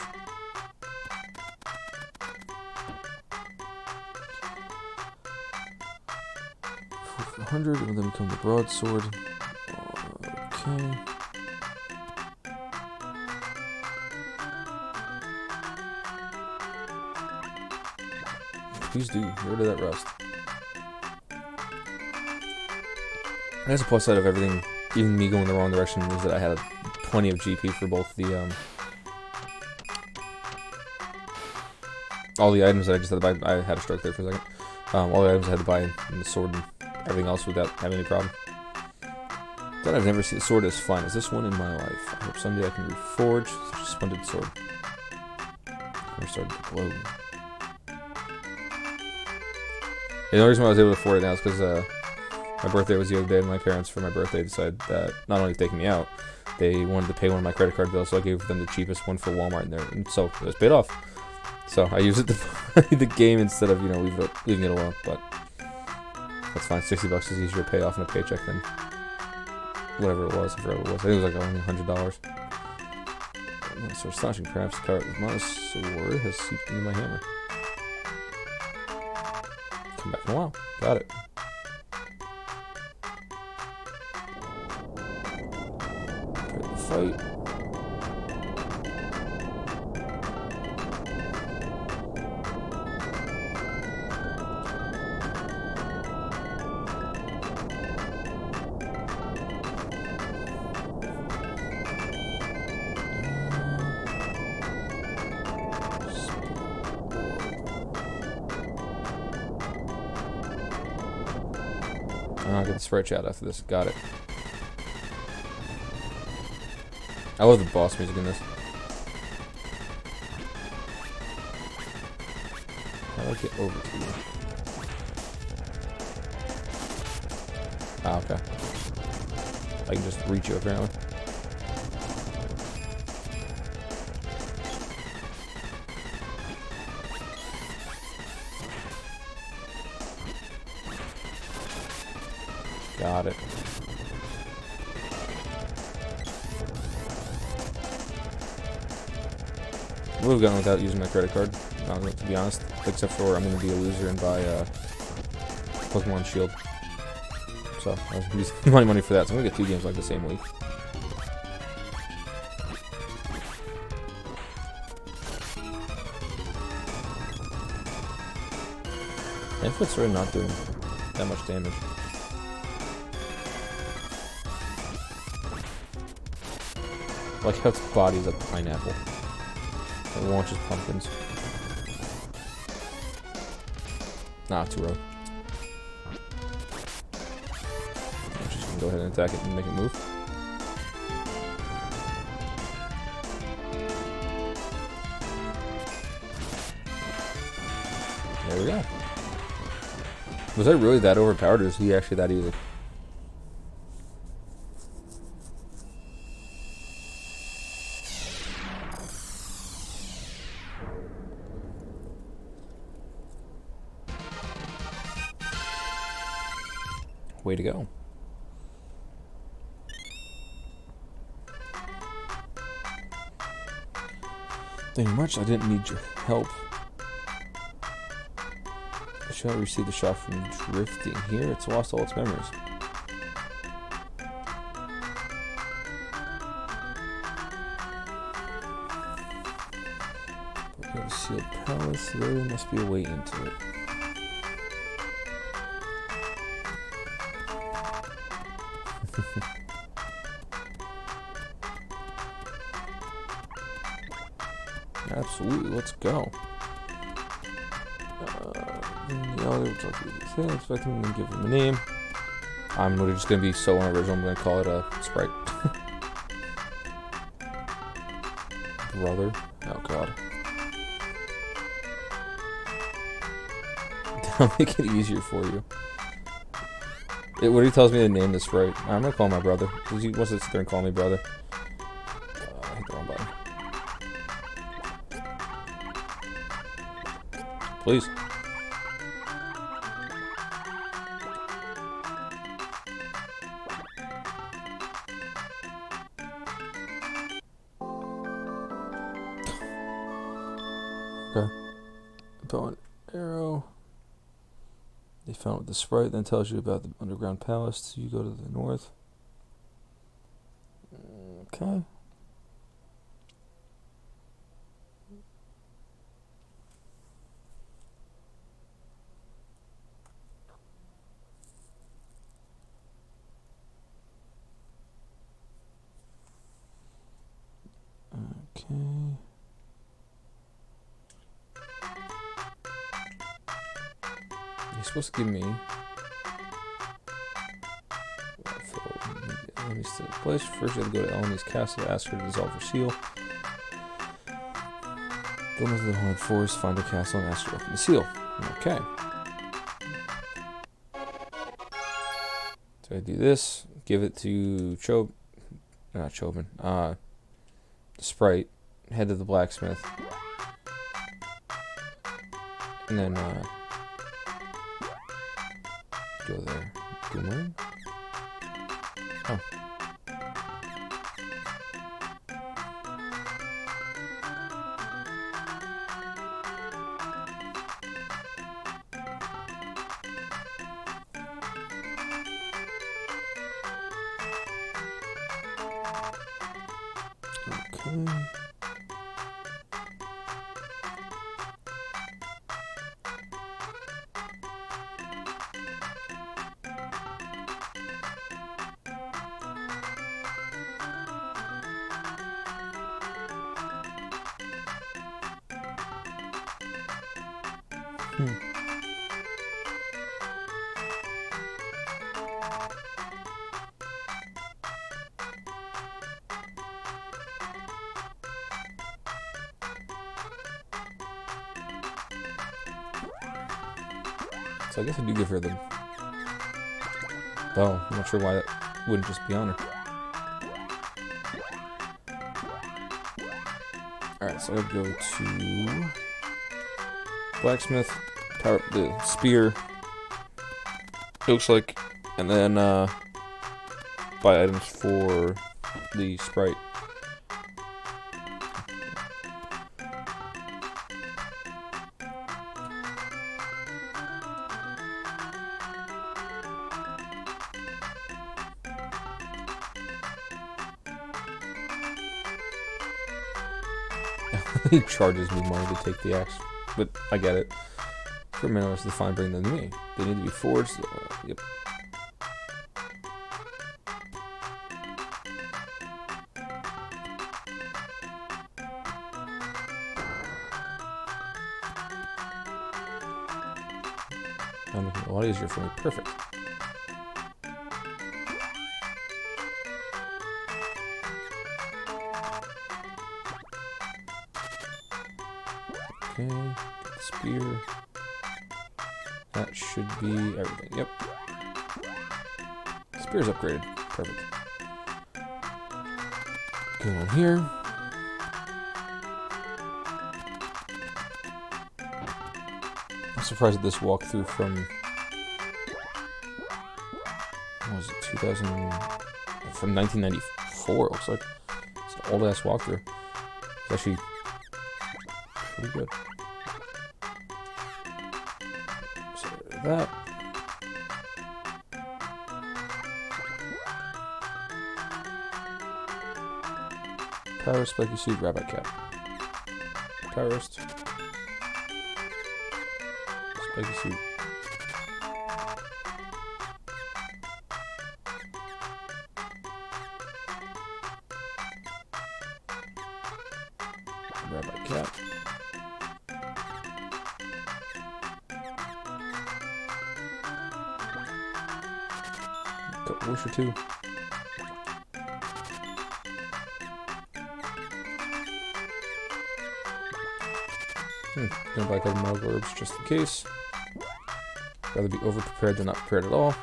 For 100, and then become the broadsword. Okay. Please do, get rid of that rust. That's a plus side of everything, even me going the wrong direction, is that I had plenty of GP for both the, all the items that I just had to buy. I had a stroke there for a second. All the items I had to buy, and the sword and everything else without having any problem. Thought I've never seen a sword as fine as this one in my life. I hope someday I can reforge such a splendid sword. Never started to glow. The only reason why I was able to afford it now is because, my birthday was the other day, and my parents, for my birthday, decided that not only taking me out, they wanted to pay one of my credit card bills, so I gave them the cheapest one for Walmart in there, and so it was paid off. So I use it to buy the game instead of, you know, leaving it alone. But that's fine. $60 is easier to pay off in a paycheck than whatever it was. I forgot what it was. I think it was like only $100. So Astonishing Crafts card with my sword has seeped into my hammer. Come back in a while. Got it. Prepare the fight. I'll get the sprite chat after this. Got it. I love the boss music in this. How do I get over to you? Ah, okay. I can just reach you apparently. Got it. I would have gone without using my credit card, to be honest. Except for I'm going to be a loser and buy Pokemon Shield. So I was going to use my money for that. So I'm going to get 2 games like the same week. If it's really not doing that much damage. Like how its body is a pineapple. It launches pumpkins. Nah, too rough. I'm just gonna go ahead and attack it and make it move. There we go. Was I really that overpowered, or is he actually that easy? Way to go. Thank you much. I didn't need your help. I shall receive the shock from drifting here. It's lost all its memories. Okay, the sealed palace. There must be a way into it. Absolutely, let's go. The other would like to do thing, expect him to give him a name. I'm literally just gonna be so unoriginal, I'm gonna call it a Sprite. Brother. Oh god. I'll make it easier for you. It literally tells me to name this Sprite. I'm gonna call my brother. Because he wants to sit there and call me brother. I hit the wrong button. Please. Okay. Bow and arrow. They found with the Sprite, then tells you about the underground palace. So you go to the north. Okay. Okay. You're supposed to give me. Eleni's to the place. First, you have to go to Eleni's castle, ask her to dissolve her seal. Go into the haunted forest, find her castle, and ask her to open the seal. Okay. So I do this, give it to Chobin, Sprite, head to the blacksmith. And then, go there. Boomerang? Oh. Okay. So I guess I do give her the bell. I'm not sure why that wouldn't just be on her. Alright, so I would go to blacksmith, power up the spear, it looks like, and then buy items for the sprite. He charges me money to take the axe, but I get it. For minerals to find, bring them to me. They need to be forged. Yep. I'm making it a lot easier for me. Perfect. Okay, spear. That should be everything. Yep. Spear's upgraded. Perfect. Go on here. I'm surprised at this walkthrough from, what was it, 2000, from 1994, it looks like. It's an old ass walkthrough. It's actually pretty good. So that. Power spiky suit, rabbit cap. Powerist. Spiky suit. Rabbit cap. Got Wisher 2. Gonna buy a couple medical herbs just in case. Rather be over-prepared than not prepared at all.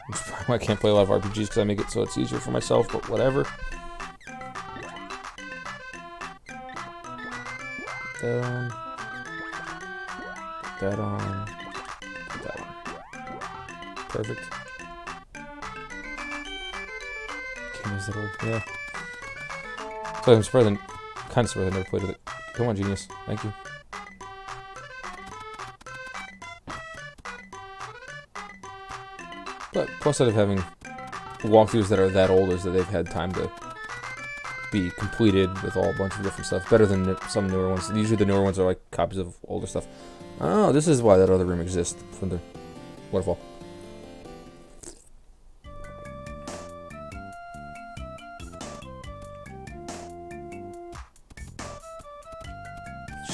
Which is probably why I can't play a lot of RPGs, because I make it so it's easier for myself, but whatever. Put that on. Put that on. Put that on. Perfect. Game is that old? Yeah. So I'm surprised, kind of surprised I never played with it. Come on, genius. Thank you. But plus out of having walkthroughs that are that old is that they've had time to be completed with all a bunch of different stuff. Better than some newer ones. Usually the newer ones are like copies of older stuff. Oh, this is why that other room exists from the waterfall.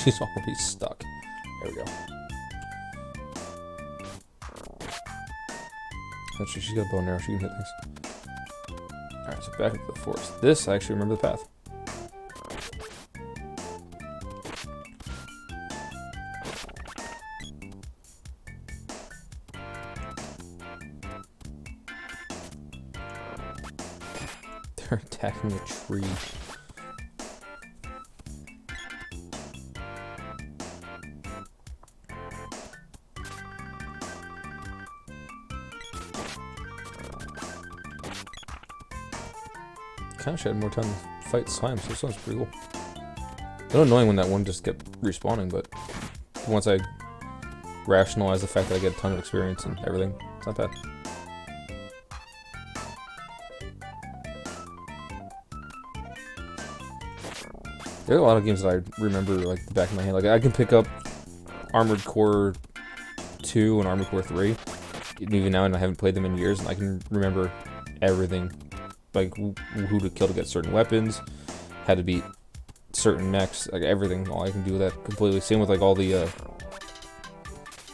She's already stuck. There we go. Actually, she's got a bow and arrow. She can hit things. Alright, so back into the forest. This, I actually remember the path. They're attacking a tree. kind of had more time to fight slime, so this one's pretty cool. A little annoying when that one just kept respawning, but once I rationalize the fact that I get a ton of experience and everything, it's not bad. There are a lot of games that I remember like the back of my hand. Like I can pick up Armored Core 2 and Armored Core 3, even now, and I haven't played them in years, and I can remember everything, like who to kill to get certain weapons, how to beat certain mechs, like everything. All I can do with that completely. Same with like all the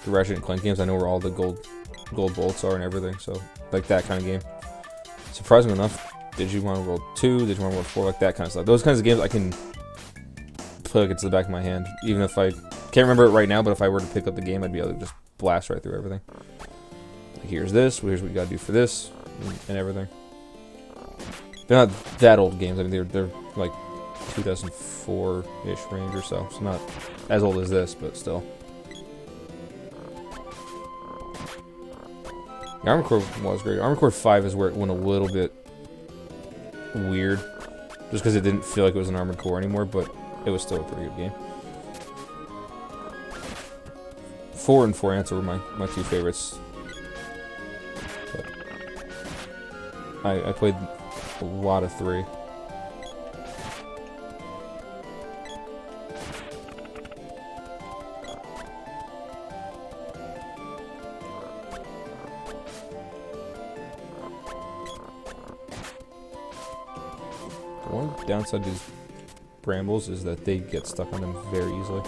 Ratchet and Clank games. I know where all the gold bolts are and everything. So like that kind of game. Surprisingly enough, Digimon World 2, Digimon World 4, like that kind of stuff. Those kinds of games I can play like it's the back of my hand. Even if I can't remember it right now, but if I were to pick up the game, I'd be able to just blast right through everything. Like here's this, here's what you gotta do for this, and everything. They're not that old games. I mean, they're like 2004-ish range or so. So not as old as this, but still. The Armored Core was great. Armored Core 5 is where it went a little bit weird, just because it didn't feel like it was an Armored Core anymore, but it was still a pretty good game. 4 and 4 Answer were my two favorites. But I played a lot of 3. The one downside to these brambles is that they get stuck on them very easily.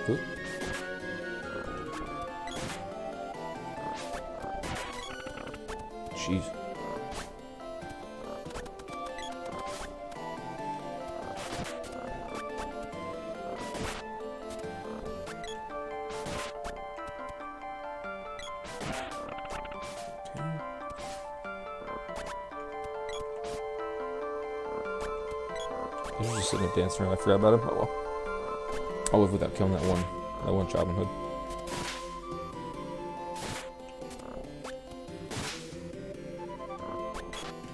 Oop. Jeez. He was just sitting there dancing around. I forgot about him. Oh well. I'll live without killing that one Robin Hood.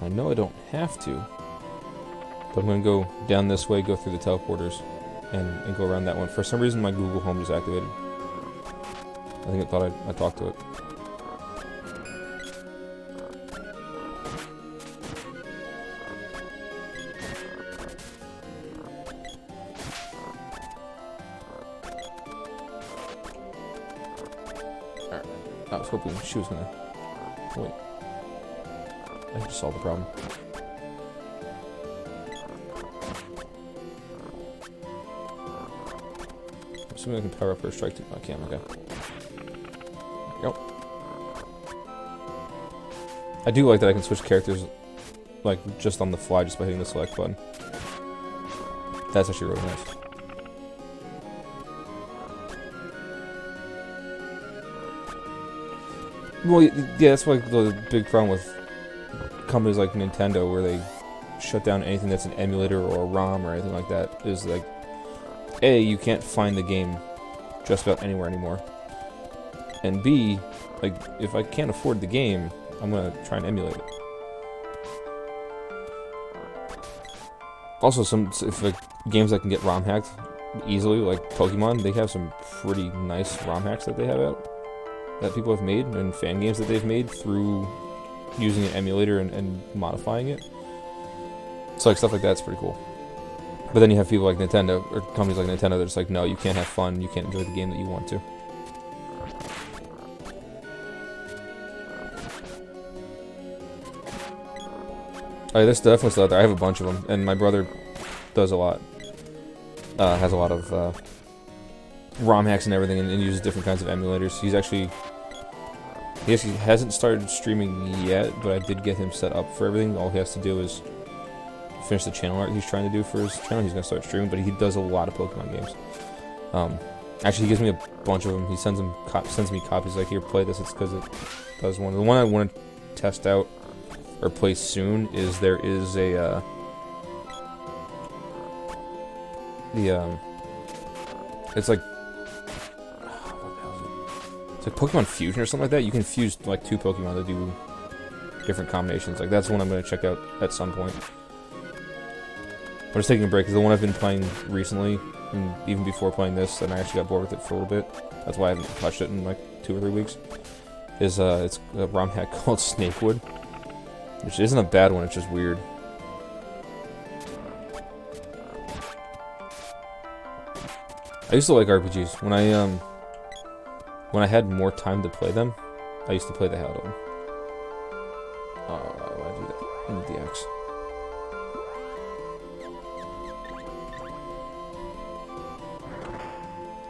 I know I don't have to, but I'm gonna go down this way, go through the teleporters, and go around that one. For some reason, my Google Home just activated. I think it thought I talked to it. I was hoping she was gonna... Wait. I just solved the problem. Assuming I can power up her strike too. I can, okay. There we go. I do like that I can switch characters, like, just on the fly, just by hitting the select button. That's actually really nice. Well, yeah, that's like the big problem with companies like Nintendo, where they shut down anything that's an emulator or a ROM or anything like that, is like, A, you can't find the game just about anywhere anymore, and B, like, if I can't afford the game, I'm gonna try and emulate it. Also, if like games that can get ROM hacked easily, like Pokemon, they have some pretty nice ROM hacks that they have out, that people have made, and fan games that they've made through using an emulator and modifying it. So like stuff like that's pretty cool. But then you have people like Nintendo, or companies like Nintendo, that's like, no, you can't have fun, you can't enjoy the game that you want to. There's definitely still out there. I have a bunch of them, and my brother does a lot. Has a lot of ROM hacks and everything, and uses different kinds of emulators. He actually hasn't started streaming yet, but I did get him set up for everything. All he has to do is finish the channel art he's trying to do for his channel. He's gonna start streaming, but he does a lot of Pokemon games. Actually, he gives me a bunch of them. He sends me copies like, here, play this. It's because it does one. The one I want to test out or play soon, is there is a it's like it's like Pokemon Fusion or something like that. You can fuse like 2 Pokemon to do different combinations. Like that's one I'm gonna check out at some point. I'm just taking a break because the one I've been playing recently, and even before playing this, and I actually got bored with it for a little bit. That's why I haven't touched it in like 2 or 3 weeks. Is it's a ROM hack called Snakewood, which isn't a bad one. It's just weird. I used to like RPGs when I had more time to play them. I used to play the hell out of them. Why do that? In the DX.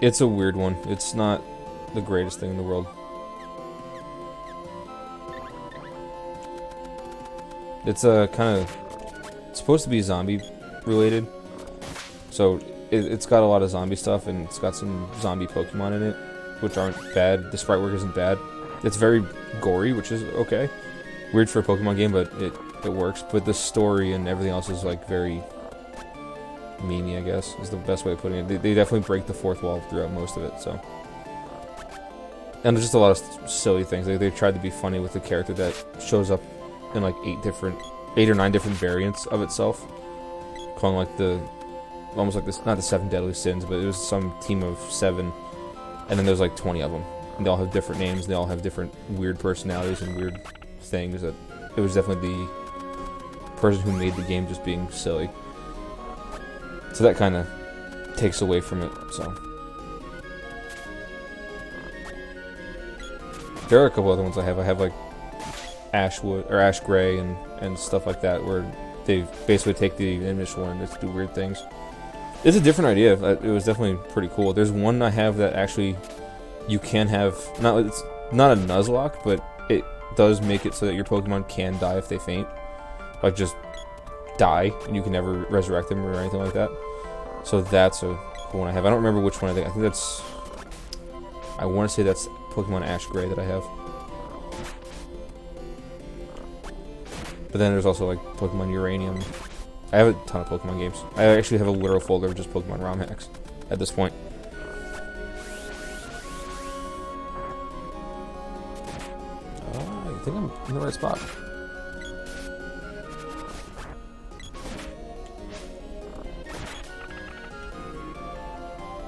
It's a weird one. It's not the greatest thing in the world. It's a kind of supposed to be zombie related, so it's got a lot of zombie stuff, and it's got some zombie Pokemon in it, which aren't bad. The sprite work isn't bad. It's very gory, which is okay. Weird for a Pokemon game, but it works. But the story and everything else is like very memey, I guess, is the best way of putting it. They definitely break the fourth wall throughout most of it, so. And there's just a lot of silly things. They tried to be funny with the character that shows up in like 8 or 9 different variants of itself. Calling like almost like this, not the 7 deadly sins, but it was some team of 7, and then there's like 20 of them. And they all have different names, and they all have different weird personalities and weird things. That it was definitely the person who made the game just being silly. So that kind of takes away from it, so. There are a couple other ones I have. I have like Ashwood or Ash Gray and stuff like that, where they basically take the initial one and just do weird things. It's a different idea. It was definitely pretty cool. There's one I have that actually you can have it's not a Nuzlocke, but it does make it so that your Pokemon can die if they faint, like just die, and you can never resurrect them or anything like that. So that's a cool one I have. I don't remember which one I think that's. I want to say that's Pokemon Ash Gray that I have. But then there's also like Pokemon Uranium. I have a ton of Pokemon games. I actually have a literal folder of just Pokemon ROM hacks at this point. I think I'm in the right spot.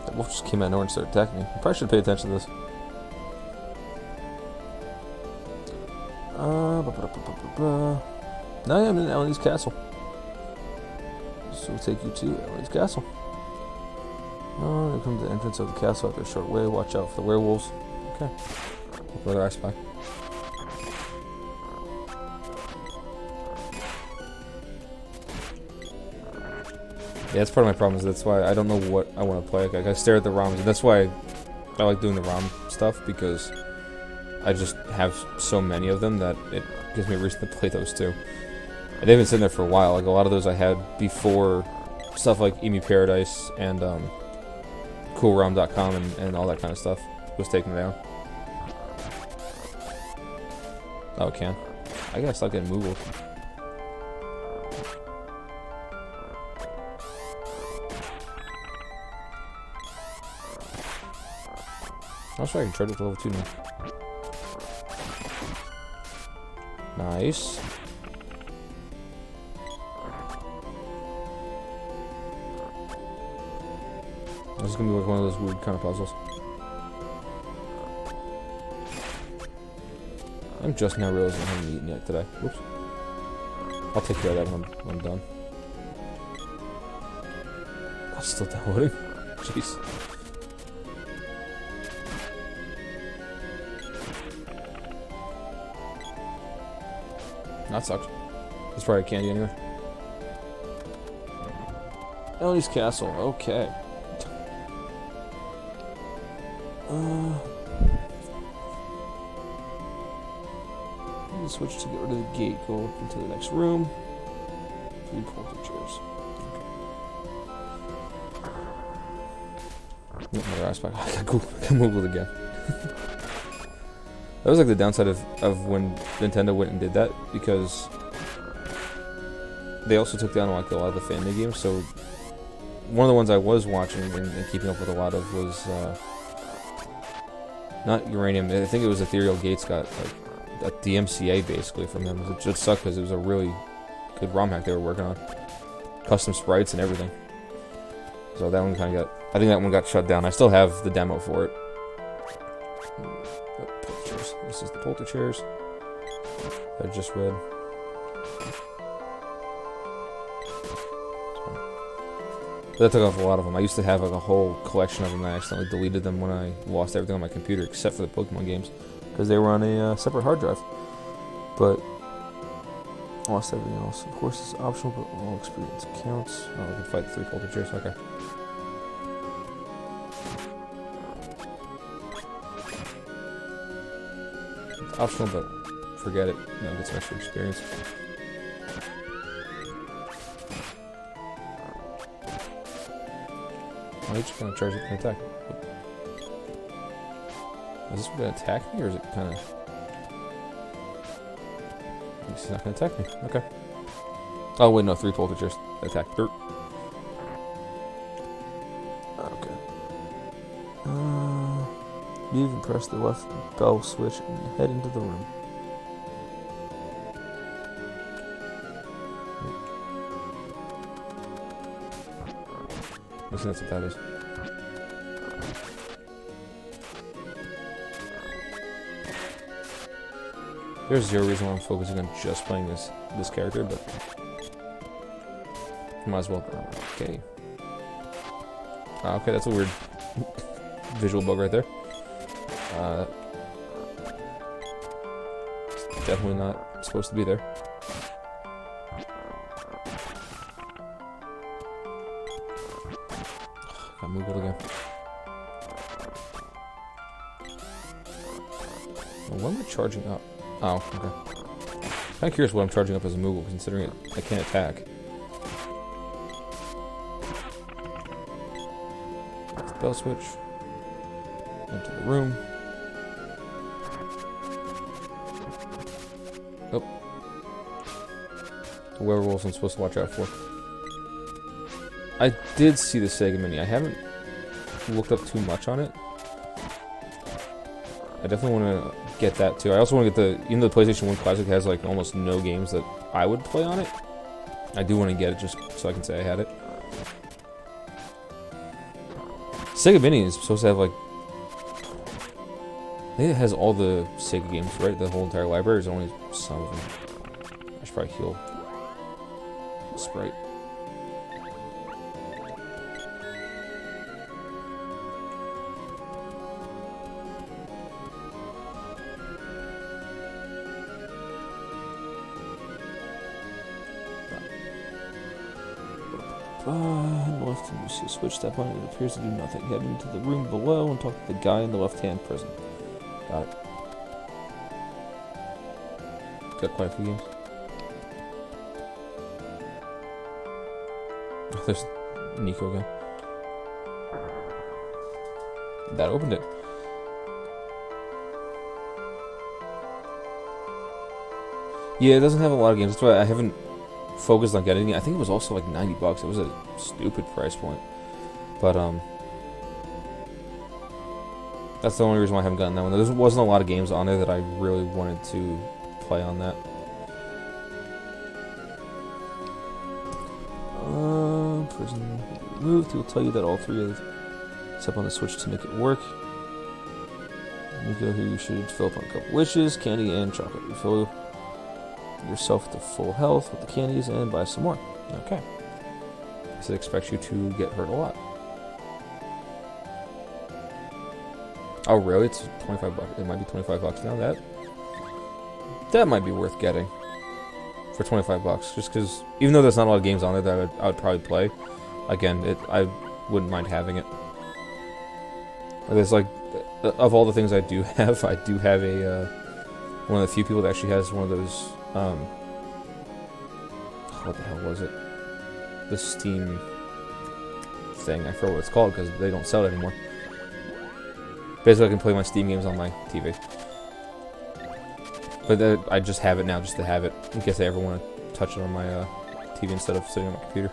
That wolf just came out of nowhere and started attacking me. I probably should pay attention to this. Now I'm in Ellie's castle. So we'll take you to Ellie's castle. Oh, here comes the entrance of the castle after a short way. Watch out for the werewolves. Okay. Brother I Spy. Yeah, that's part of my problem. Is that's why I don't know what I want to play. Like, I stare at the ROMs, and that's why I like doing the ROM stuff, because I just have so many of them that it gives me a reason to play those too. And they've been sitting there for a while. Like a lot of those I had before stuff like Emu Paradise and CoolROM.com and all that kind of stuff was taken down. Oh, it can. I gotta stop getting Moogled. I'll try I can charge it to level 2 now. Nice. This is gonna be like one of those weird kind of puzzles. I'm just now realizing I haven't eaten yet today. Whoops. I'll take care of that when I'm done. I'm still downloading. Jeez. That sucks. That's probably candy anyway. Ellie's Castle, okay. Switch to get rid of the gate, go up into the next room. 3 portraitures. Okay. Another aspect. I got Googled again. That was like the downside of when Nintendo went and did that, because they also took down like a lot of the family games. So one of the ones I was watching and keeping up with a lot of was not Uranium. I think it was Ethereal Gates got like a DMCA basically from them. It just sucked because it was a really good ROM hack they were working on, custom sprites and everything. So that one kind of got. I think that one got shut down. I still have the demo for it. This is the Polter chairs that I just read. That took off a lot of them. I used to have like a whole collection of them. I accidentally deleted them when I lost everything on my computer except for the Pokemon games because they were on a separate hard drive. But I lost everything else. Of course, it's optional, but all experience counts. Oh, I can fight the 3 Polter chairs. Okay. It's optional, but forget it. You know, get some extra experience. Oh, he's just gonna charge it and attack. Is this gonna attack me, or is it kind of? He's not gonna attack me. Okay. Oh wait, no, 3 Polter chairs attack. Dirt. Okay. You even press the left bell switch and head into the room. I think that's what that is. There's zero reason why I'm focusing on just playing this character, but might as well. Okay. Okay, that's a weird visual bug right there. It's definitely not supposed to be there. Got Moogle again. Well, what am I charging up? Oh, okay. Kind of curious what I'm charging up as a Moogle, considering I can't attack. Bell switch. Into the room. Oh. The werewolves I'm supposed to watch out for. I did see the Sega Mini. I haven't looked up too much on it. I definitely want to get that too. I also want to get even though the PlayStation 1 Classic has like almost no games that I would play on it, I do want to get it just so I can say I had it. Sega Mini is supposed to have like, I think it has all the Sega games, right? The whole entire library. There's only some of them. I should probably heal Sprite. On the left, you see a switch. Step on it. It appears to do nothing. Head into the room below and talk to the guy in the left-hand prison. Got it. Got quite a few games. Oh, there's Nico again. That opened it. Yeah, it doesn't have a lot of games. That's why I haven't focused on getting it. I think it was also like $90. It was a stupid price point. But, that's the only reason why I haven't gotten that one. There wasn't a lot of games on there that I really wanted to play on that. Prison removed. He will tell you that all 3 of step on the switch to make it work. When you go here, you should fill up on a couple wishes, candy, and chocolate. You fill yourself to full health with the candies and buy some more. Okay. So it expects you to get hurt a lot. Oh, really? It's $25. It might be $25 now. That might be worth getting for $25. Just because, even though there's not a lot of games on there that I would probably play, again, I wouldn't mind having it. There's like, of all the things I do have a one of the few people that actually has one of those. What the hell was it? The Steam thing. I forget what it's called because they don't sell it anymore. Basically, I can play my Steam games on my TV. But I just have it now just to have it in case I ever want to touch it on my TV instead of sitting on my computer.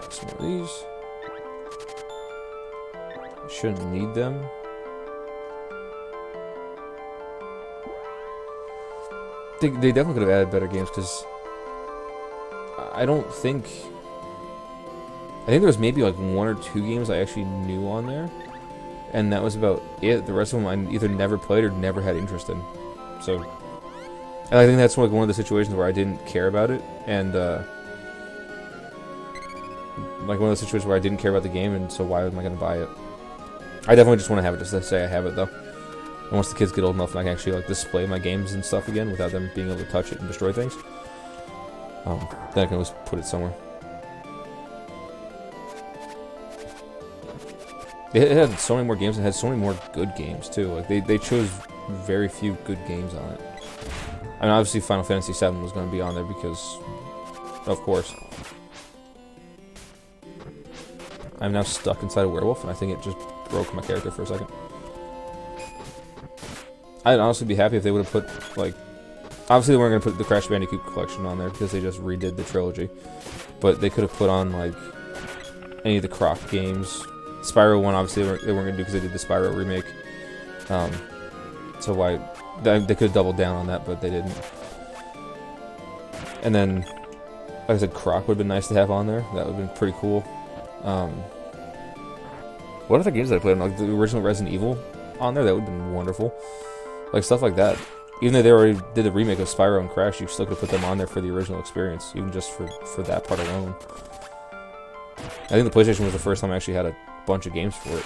Some of these. I shouldn't need them. They definitely could have added better games, because I think there was maybe like 1 or 2 games I actually knew on there, and that was about it. The rest of them I either never played or never had interest in. So, and I think that's like one of the situations where I didn't care about it, and like one of those situations where I didn't care about the game, and so why am I going to buy it? I definitely just want to have it just to say I have it, though. And once the kids get old enough and I can actually like display my games and stuff again without them being able to touch it and destroy things, then I can always put it somewhere. It had so many more games, and had so many more good games too. Like they chose very few good games on it. I mean, obviously Final Fantasy VII was going to be on there because, of course. I'm now stuck inside a werewolf, and I think it just broke my character for a second. I'd honestly be happy if they would have put, like... Obviously they weren't going to put the Crash Bandicoot collection on there because they just redid the trilogy. But they could have put on, like, any of the Croc games. Spyro 1, obviously, they weren't going to do because they did the Spyro remake. So why... They could have doubled down on that, but they didn't. And then, like I said, Croc would have been nice to have on there. That would have been pretty cool. What other games did I play on? Like the original Resident Evil on there? That would have been wonderful. Like stuff like that. Even though they already did the remake of Spyro and Crash, you still could have put them on there for the original experience, even just for that part alone. I think the PlayStation was the first time I actually had a bunch of games for it.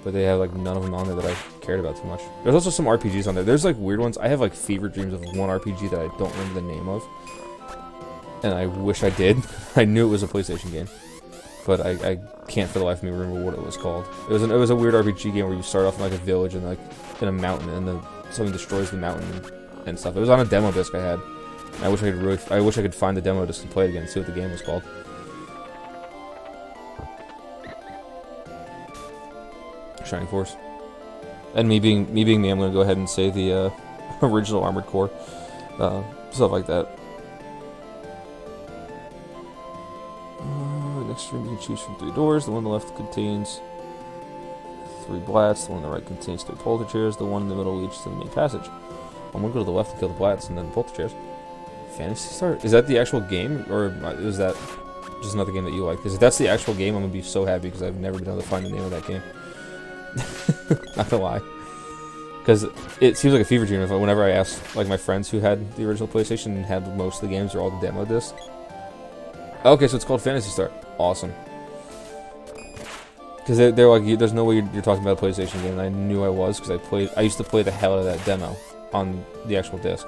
But they have like none of them on there that I cared about too much. There's also some RPGs on there. There's like weird ones. I have like fever dreams of one RPG that I don't remember the name of. And I wish I did. I knew it was a PlayStation game. But I can't for the life of me remember what it was called. It was a weird RPG game where you start off in like a village and like in a mountain, and something destroys the mountain and stuff. It was on a demo disc I had. I wish I could find the demo disc and play it again and see what the game was called. Shining Force. And me being me, I'm gonna go ahead and say the original Armored Core, stuff like that. Next room you can choose from 3 doors. The one on the left contains 3 Blats. The one on the right contains 3 Polter chairs. The one in the middle leads to the main passage. I'm gonna go to the left and kill the Blats and then Polter chairs. Phantasy Star? Is that the actual game, or is that just another game that you like? Because if that's the actual game, I'm gonna be so happy because I've never been able to find the name of that game. Not gonna lie. Because it seems like a fever dream. Whenever I ask like my friends who had the original PlayStation and had most of the games or all the demo discs. Okay, so it's called Phantasy Star. Awesome. Because they're like, there's no way you're talking about a PlayStation game, and I knew I was because I used to play the hell out of that demo on the actual disc.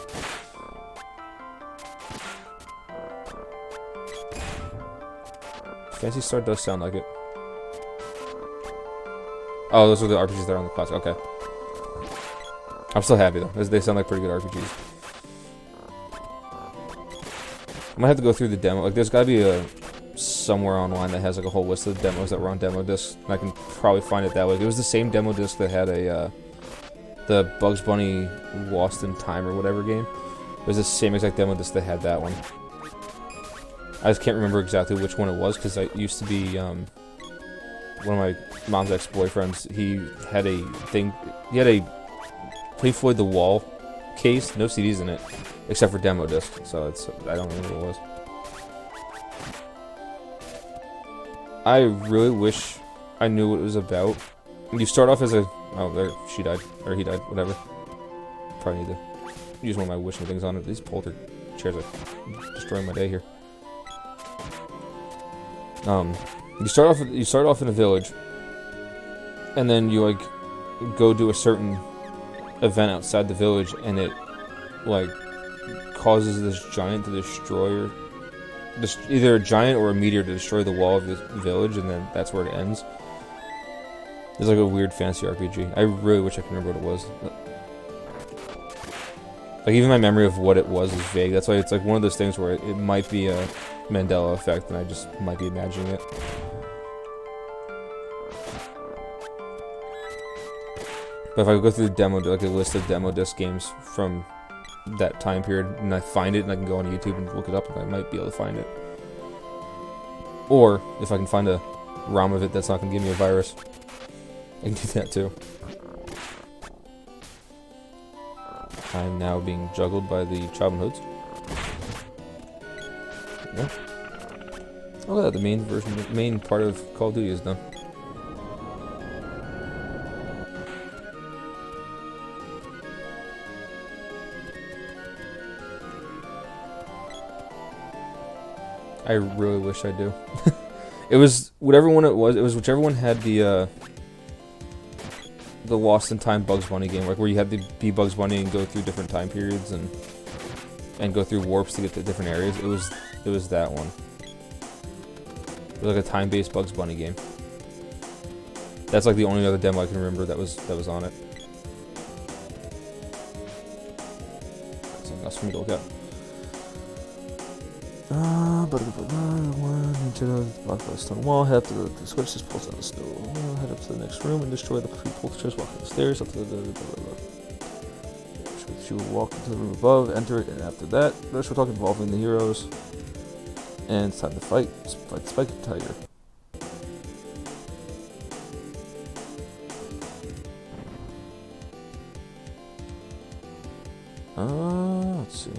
Phantasy Star does sound like it. Oh, those are the RPGs that are on the classic. Okay. I'm still happy though. They sound like pretty good RPGs. I might have to go through the demo. Like, there's got to be somewhere online that has like a whole list of demos that were on demo discs, and I can probably find it that way. It was the same demo disc that had the Bugs Bunny Lost in Time or whatever game. It was the same exact demo disc that had that one. I just can't remember exactly which one it was because I used to be one of my mom's ex-boyfriends. He had a thing. He had a Pink Floyd The Wall case, no CDs in it, except for demo disc. So I don't remember what it was. I really wish I knew what it was about. You start off as a... Oh, there, she died. Or he died, whatever. Probably need to use one of my wishing things on it. These Polter chairs are destroying my day here. You start off in a village, and then you like go do a certain event outside the village, and it like causes this giant to destroy either a giant or a meteor to destroy the wall of the village, and then that's where it ends. It's like a weird fantasy RPG. I really wish I could remember what it was. Like, even my memory of what it was is vague. That's why it's like one of those things where it might be a Mandela effect, and I just might be imagining it. But if I go through the demo, like a list of demo disc games from that time period, and I find it, and I can go on YouTube and look it up, and I might be able to find it. Or if I can find a ROM of it that's not going to give me a virus, I can do that too. I'm now being juggled by the Chobin Hoods. Yep. Oh, yeah, the main version, the main part of Call of Duty is done. I really wish I do. It was whatever one it was. It was whichever one had the Lost in Time Bugs Bunny game, like where you had to be Bugs Bunny and go through different time periods and go through warps to get to different areas. It was that one. It was like a time-based Bugs Bunny game. That's like the only other demo I can remember that was on it. Something else for me to look at. One into the block by the stone wall. Head up to the switch. Just pulls down the snow. Head up to the next room and destroy the three poltergeists. Walk up the stairs. Up to she will walk into the room above. Enter it, and after that, we're talking involving the heroes. And it's time to fight. Fight the Spike Tiger. Let's see.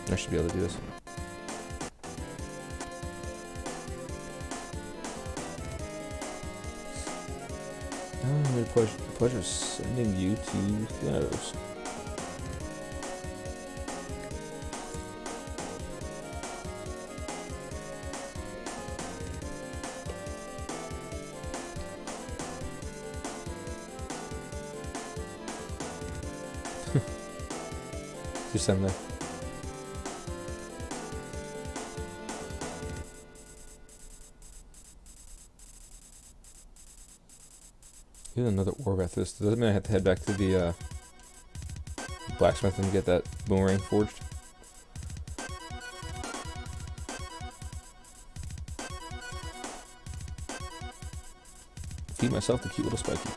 I should be able to do this. Pleasure sending you to Theros. Just send there. Get another orb after this. Does that mean I have to head back to the blacksmith and get that boomerang forged? Feed myself the cute little Spiky.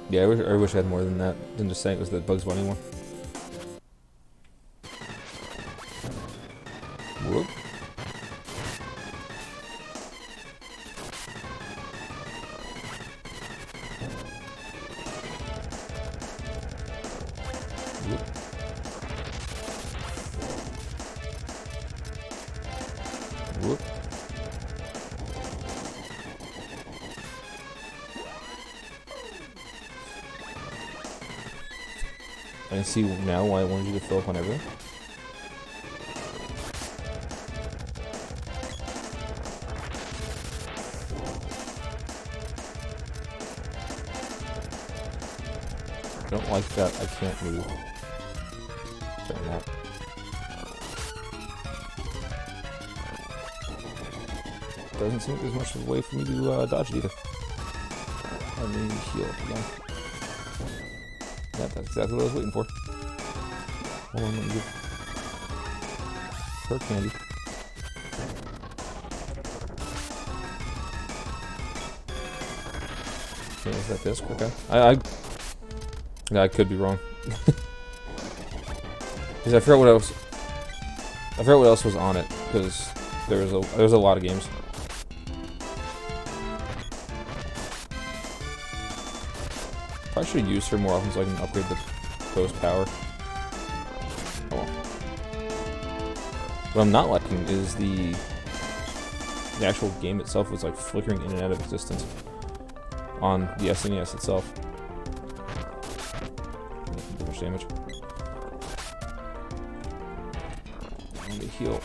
Yeah, I wish I had more than that, than just saying it was the Bugs Bunny one. Whoop. Whoop. I can see now why I wanted you to fill up on everything. I don't like that I can't move. Turn that. Doesn't seem like there's much of a way for me to dodge it either. Let me heal up again. Yeah, that's exactly what I was waiting for. Hold on, let me give her candy. Okay, is that disc? Okay. I could be wrong. Because I forgot what else. I forgot what else was on it. Because there was a lot of games. I should use her more often so I can upgrade the ghost power. Oh well. What I'm not liking is the actual game itself was like flickering in and out of existence on the SNES itself. Too much damage. Let me heal.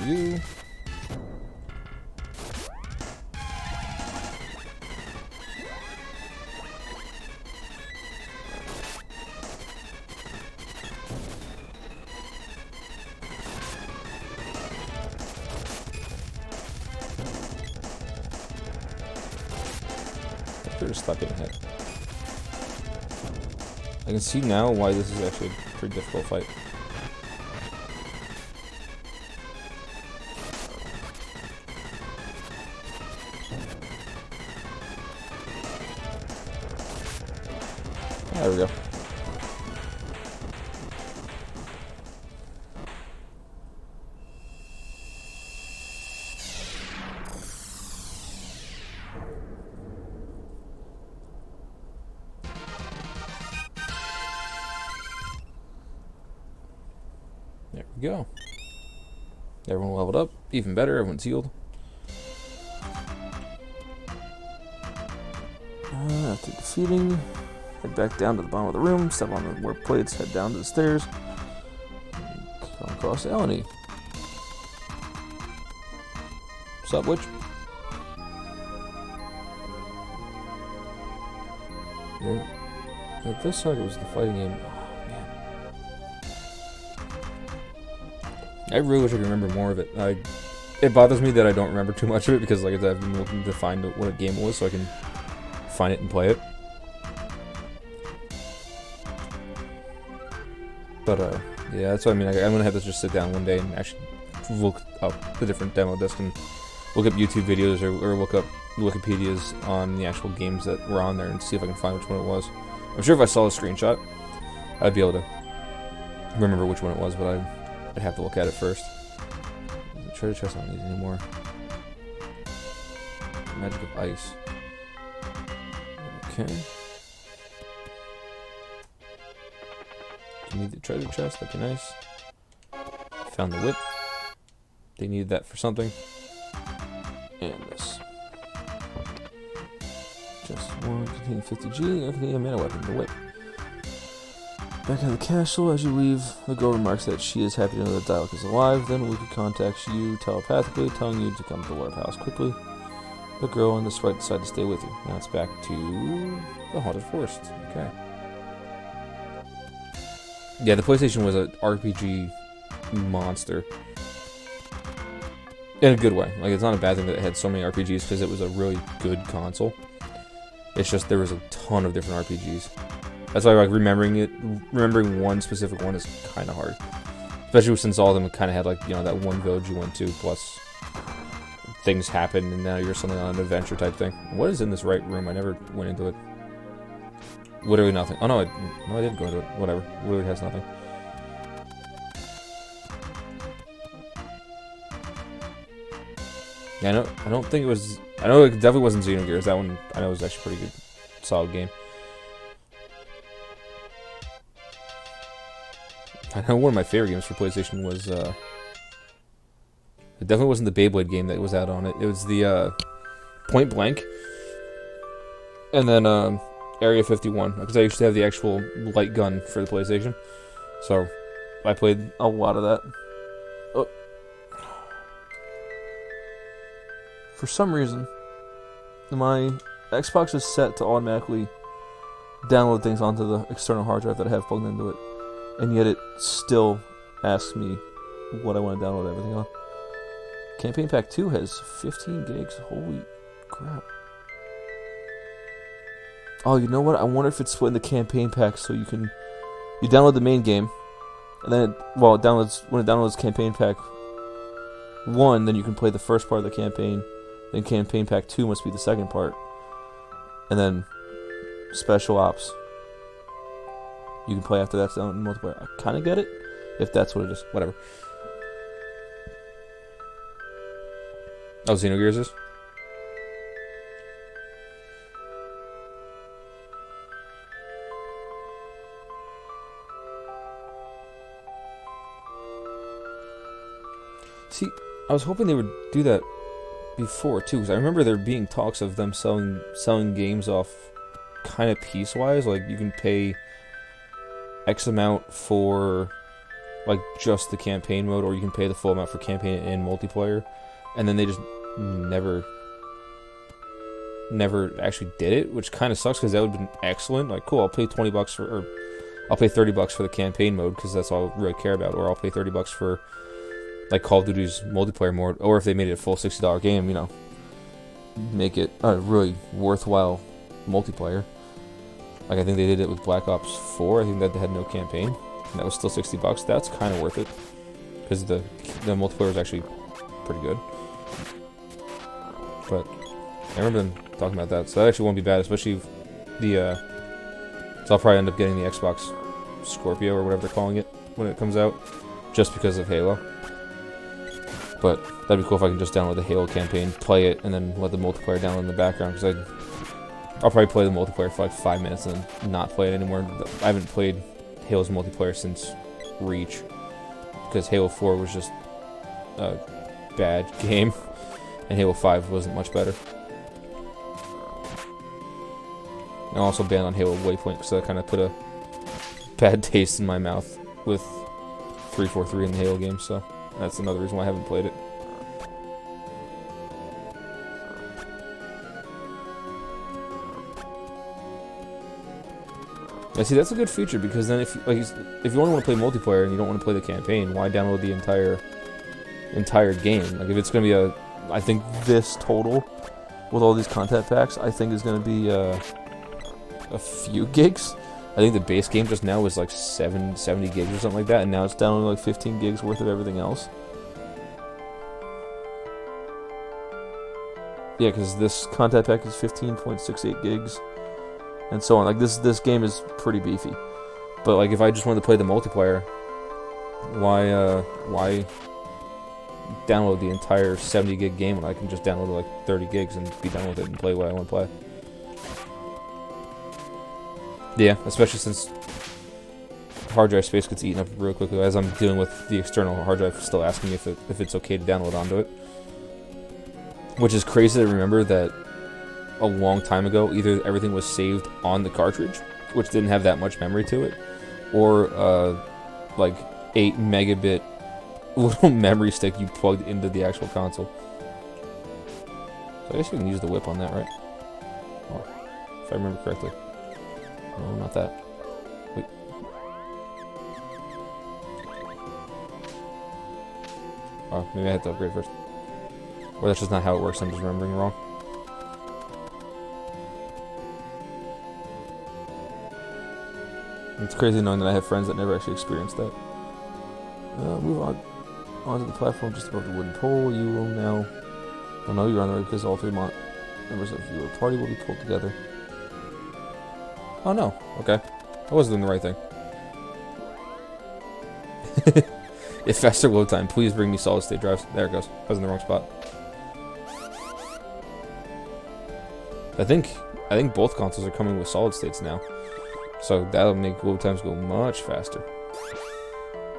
You. or just slap you in the head. I can see now why this is actually a pretty difficult fight. There we go. There we go. Everyone leveled up. Even better, everyone's healed. After defeating, head back down to the bottom of the room, step on the work plates, head down to the stairs, come across Eleni. What's up, witch? Yeah. This side was the fighting game. Oh, man. I really wish I could remember more of it. It bothers me that I don't remember too much of it because, like I said, I've been looking to find what a game it was so I can find it and play it. But, yeah, that's what I mean. I'm going to have to just sit down one day and actually look up the different demo discs and look up YouTube videos or look up Wikipedias on the actual games that were on there and see if I can find which one it was. I'm sure if I saw a screenshot, I'd be able to remember which one it was, but I'd have to look at it first. Treasure chest, I don't need it anymore. Magic of ice. Okay. You need the treasure chest, that'd be nice. Found the whip. They needed that for something. And this. Just one containing 50G, containing a mana weapon, the whip. Back in the castle, as you leave, the girl remarks that she is happy to know that Dialek is alive. Then Wiki contacts you telepathically, telling you to come to the Warp House quickly. The girl on the sprite decide to stay with you. Now it's back to the Haunted Forest. Okay. Yeah, the PlayStation was an RPG monster. In a good way. Like, it's not a bad thing that it had so many RPGs because it was a really good console. It's just there was a ton of different RPGs. That's why, like, remembering one specific one is kind of hard. Especially since all of them kind of had, like, you know, that one village you went to, plus things happened, and now you're something on an adventure type thing. What is in this right room? I never went into it. Literally nothing. Oh, no, I didn't go into it. Whatever. Literally has nothing. Yeah, I don't think it was... I know it definitely wasn't Xenogears. That one, I know, was actually a pretty good, solid game. I know one of my favorite games for PlayStation was, it definitely wasn't the Beyblade game that was out on it. It was the, Point Blank. And then, Area 51. Because I used to have the actual light gun for the PlayStation. So, I played a lot of that. Oh. For some reason, my Xbox is set to automatically download things onto the external hard drive that I have plugged into it. And yet it still asks me what I want to download everything on. Campaign Pack 2 has 15 gigs. Holy crap. Oh, you know what? I wonder if it's split into campaign packs so you download the main game, and then when it downloads campaign pack 1, then you can play the first part of the campaign. Then campaign pack 2 must be the second part. And then special ops you can play after that's done in multiplayer. I kind of get it, if that's what it is. Whatever. Oh, Xenogears is? See, I was hoping they would do that before, too, because I remember there being talks of them selling games off kind of piecewise. Like, you can pay X amount for, like, just the campaign mode, or you can pay the full amount for campaign and multiplayer, and then they just never actually did it, which kind of sucks, because that would have been excellent. Like, cool, I'll pay $20 or I'll pay $30 for the campaign mode, because that's all I really care about, or I'll pay $30 for, like, Call of Duty's multiplayer mode, or if they made it a full $60 game, you know, make it a really worthwhile multiplayer. Like, I think they did it with Black Ops 4. I think that they had no campaign, and that was still $60. That's kind of worth it, because the multiplayer was actually pretty good. But I remember them talking about that, so that actually won't be bad, especially if the, so I'll probably end up getting the Xbox Scorpio, or whatever they're calling it, when it comes out, just because of Halo. But that'd be cool if I can just download the Halo campaign, play it, and then let the multiplayer download in the background, because I'll probably play the multiplayer for like 5 minutes and then not play it anymore. I haven't played Halo's multiplayer since Reach, because Halo 4 was just a bad game, and Halo 5 wasn't much better. And I'm also banned on Halo Waypoint, because that kind of put a bad taste in my mouth with 343 in the Halo game, so that's another reason why I haven't played it. I see, that's a good feature, because then if you only want to play multiplayer and you don't want to play the campaign, why download the entire game? Like, if it's going to be I think this total with all these content packs, I think is going to be a few gigs. I think the base game just now was like 70 gigs or something like that, and now it's down to like 15 gigs worth of everything else. Yeah, because this content pack is 15.68 gigs, and so on. Like, this game is pretty beefy. But like, if I just wanted to play the multiplayer, why download the entire 70 gig game when I can just download like 30 gigs and be done with it and play what I want to play? Yeah, especially since hard drive space gets eaten up real quickly, as I'm dealing with the external hard drive still asking me if it's okay to download onto it. Which is crazy to remember that a long time ago, either everything was saved on the cartridge, which didn't have that much memory to it, or like 8 megabit little memory stick you plugged into the actual console. So I guess you can use the whip on that, right? Or, if I remember correctly. No, not that. Wait. Oh, maybe I had to upgrade first. Or that's just not how it works, I'm just remembering wrong. It's crazy knowing that I have friends that never actually experienced that. Move on onto the platform just above the wooden pole. You will now... Oh no, you're on the right, because all 3 members of your party will be pulled together. Oh no, okay. I was doing the right thing. If faster load time, please bring me solid state drives. There it goes. I was in the wrong spot. I think both consoles are coming with solid states now, so that'll make load times go much faster.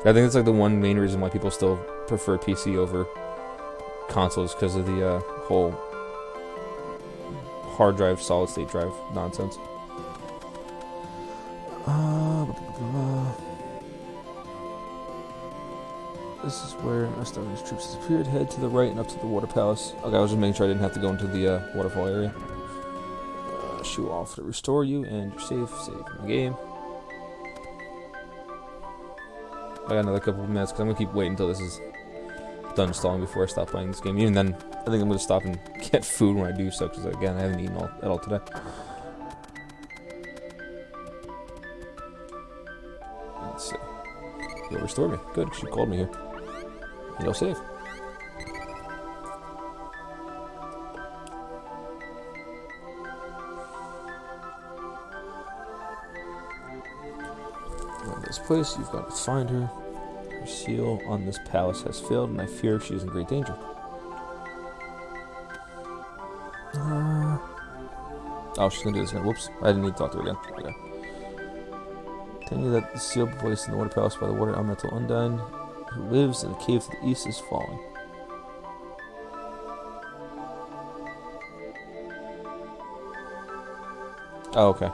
I think that's like the one main reason why people still prefer PC over consoles, because of the whole hard drive, solid state drive nonsense. This is where Estonia's troops disappeared. Head to the right and up to the water palace. Okay, I was just making sure I didn't have to go into the waterfall area. Shoot off to restore you, and you're safe. Save in the game. I got another couple of minutes, because I'm going to keep waiting until this is done installing before I stop playing this game. Even then, I think I'm going to stop and get food when I do so, because again, I haven't eaten at all today. Let's see. You'll restore me. Good, because you called me here. You'll save. In this place, you've got to find her. Your seal on this palace has failed, and I fear she is in great danger. Oh, she's gonna do this again. Whoops. I didn't need to talk to her again. Okay. Tell you that the seal placed in the water palace by the water elemental Undine, who lives in a cave to the east, is falling. Oh, okay.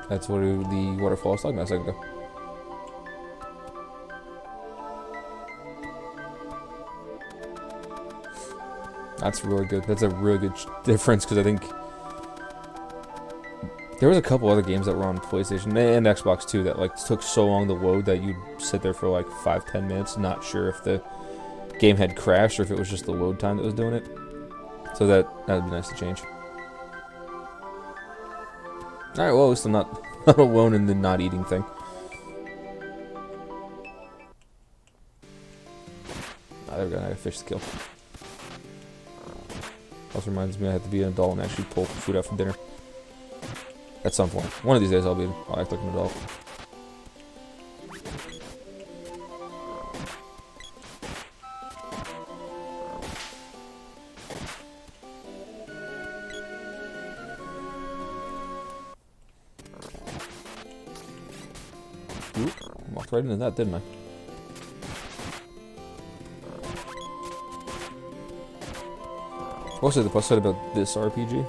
That's what the waterfall was talking about a second ago. That's really good. That's a really good difference, because I think there was a couple other games that were on PlayStation and Xbox too that like took so long to load that you'd sit there for like 5-10 minutes, not sure if the game had crashed or if it was just the load time that was doing it. So that would be nice to change. Alright, well, at least I'm not alone in the not eating thing. Ah, there we go, I got a fish to kill. Also reminds me I have to be an adult and actually pull food out for dinner. At some point. One of these days I'll act like an adult. Oop, walked right into that, didn't I? Also, the plus side about this RPG,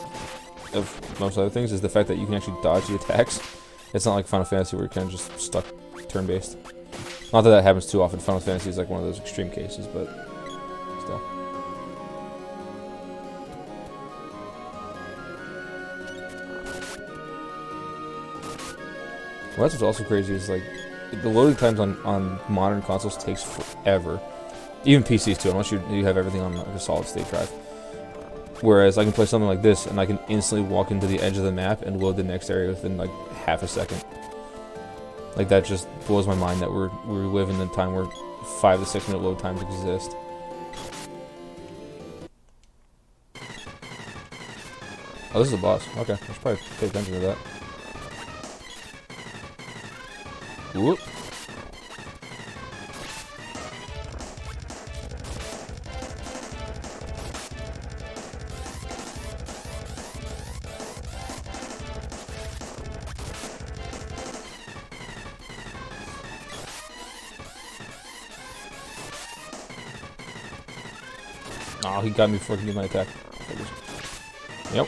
of most other things, is the fact that you can actually dodge the attacks. It's not like Final Fantasy where you're kind of just stuck turn-based. Not that that happens too often. Final Fantasy is like one of those extreme cases, but still. Well, that's what's also crazy is like the loading times on modern consoles takes forever. Even PCs too, unless you have everything on like a solid state drive. Whereas I can play something like this and I can instantly walk into the edge of the map and load the next area within like half a second. Like that just blows my mind that we live in a time where 5 to 6 minute load times exist. Oh, this is a boss. Okay, I should probably pay attention to that. Whoop. Oh, he got me before I could do my attack. Yep.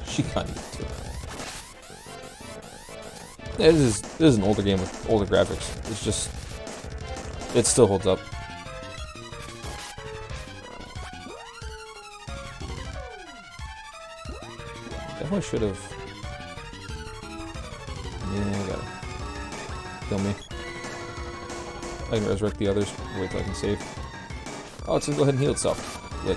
She got me too. Yeah, this is an older game with older graphics. It's just, it still holds up. Definitely should have. Yeah, I gotta kill me. I can resurrect the others. Wait till I can save. Oh, it's gonna go ahead and heal itself. Lit.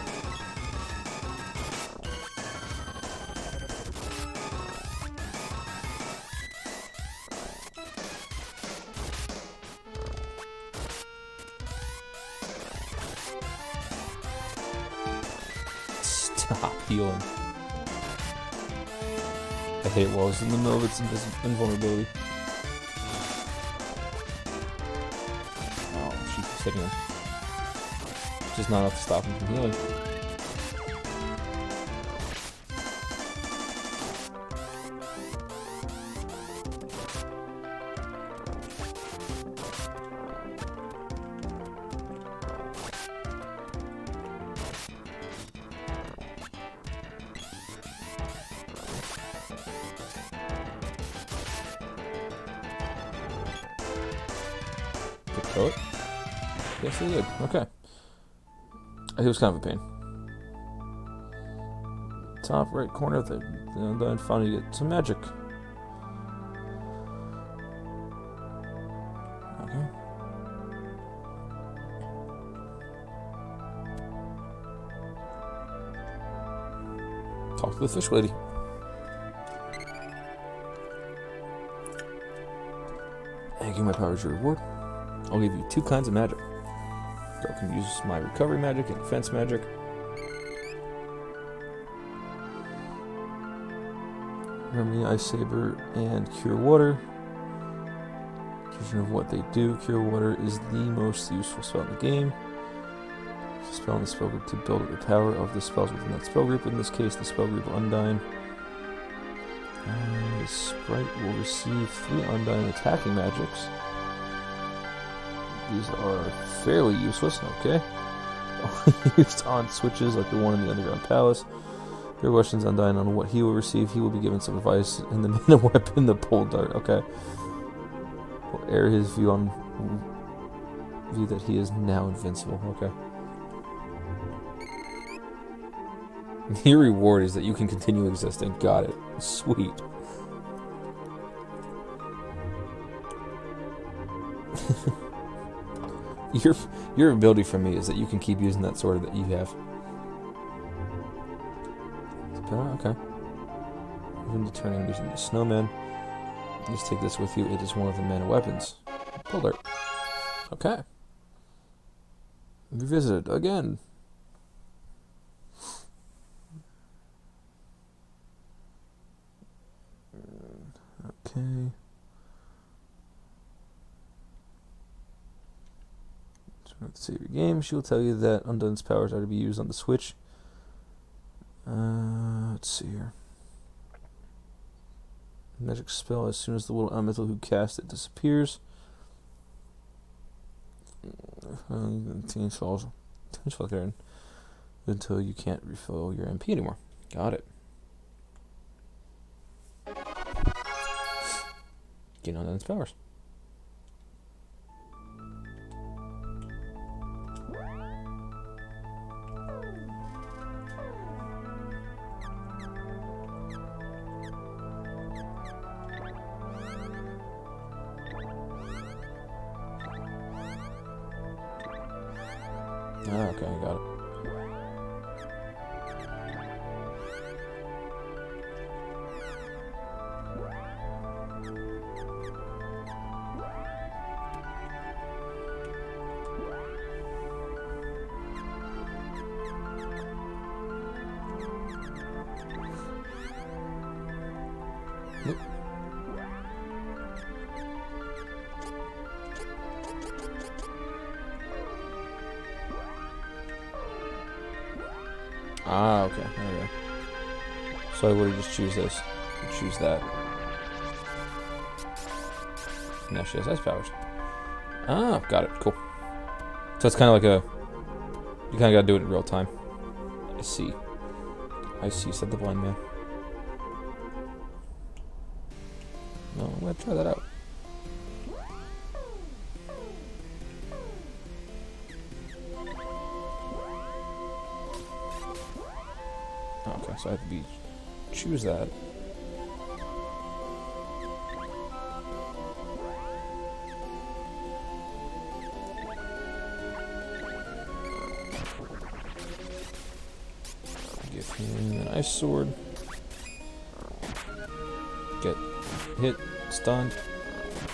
Stop healing. I hate walls in the middle of its invulnerability. Hitting him. Just not enough to stop him from healing. Did it kill it? Yes, they did. Okay. He was kind of a pain. Top right corner of the Undyne Fountain, you get some magic. Okay. Talk to the fish lady. Thank you, my power is your reward. I'll give you 2 kinds of magic. So I can use my recovery magic and defense magic. Remedy, Ice Saber, and Cure Water. Description of what they do. Cure Water is the most useful spell in the game. It's a spell in the spell group to build up the power of the spells within that spell group. In this case, the spell group Undyne. The sprite will receive 3 Undyne attacking magics. These are fairly useless, okay. Used on switches like the one in the Underground Palace. Your questions Undyne on what he will receive. He will be given some advice in the mana weapon, the pole dart, okay. Will air his view that he is now invincible, okay. Your reward is that you can continue existing. Got it. Sweet. Your your ability for me is that you can keep using that sword that you have. Okay. Even turning using the snowman. Just take this with you. It is one of the mana weapons. Pull dart. Okay. Revisited again. Okay. Let's save your game. She will tell you that Undun's powers are to be used on the Switch. Let's see here. Magic spell. As soon as the little elemental who cast it disappears, falls until you can't refill your MP anymore. Got it. Getting on Undun's powers. Ah, okay, I got it. Nope. Ah, okay. There we go. So I would just choose this. Choose that. Now she has ice powers. Ah, got it. Cool. So it's kind of like a... You kind of got to do it in real time. I see. I see, said the blind man. No, I'm going to try that out. Okay, so I have to choose that. Give him an ice sword. Get hit, stunned.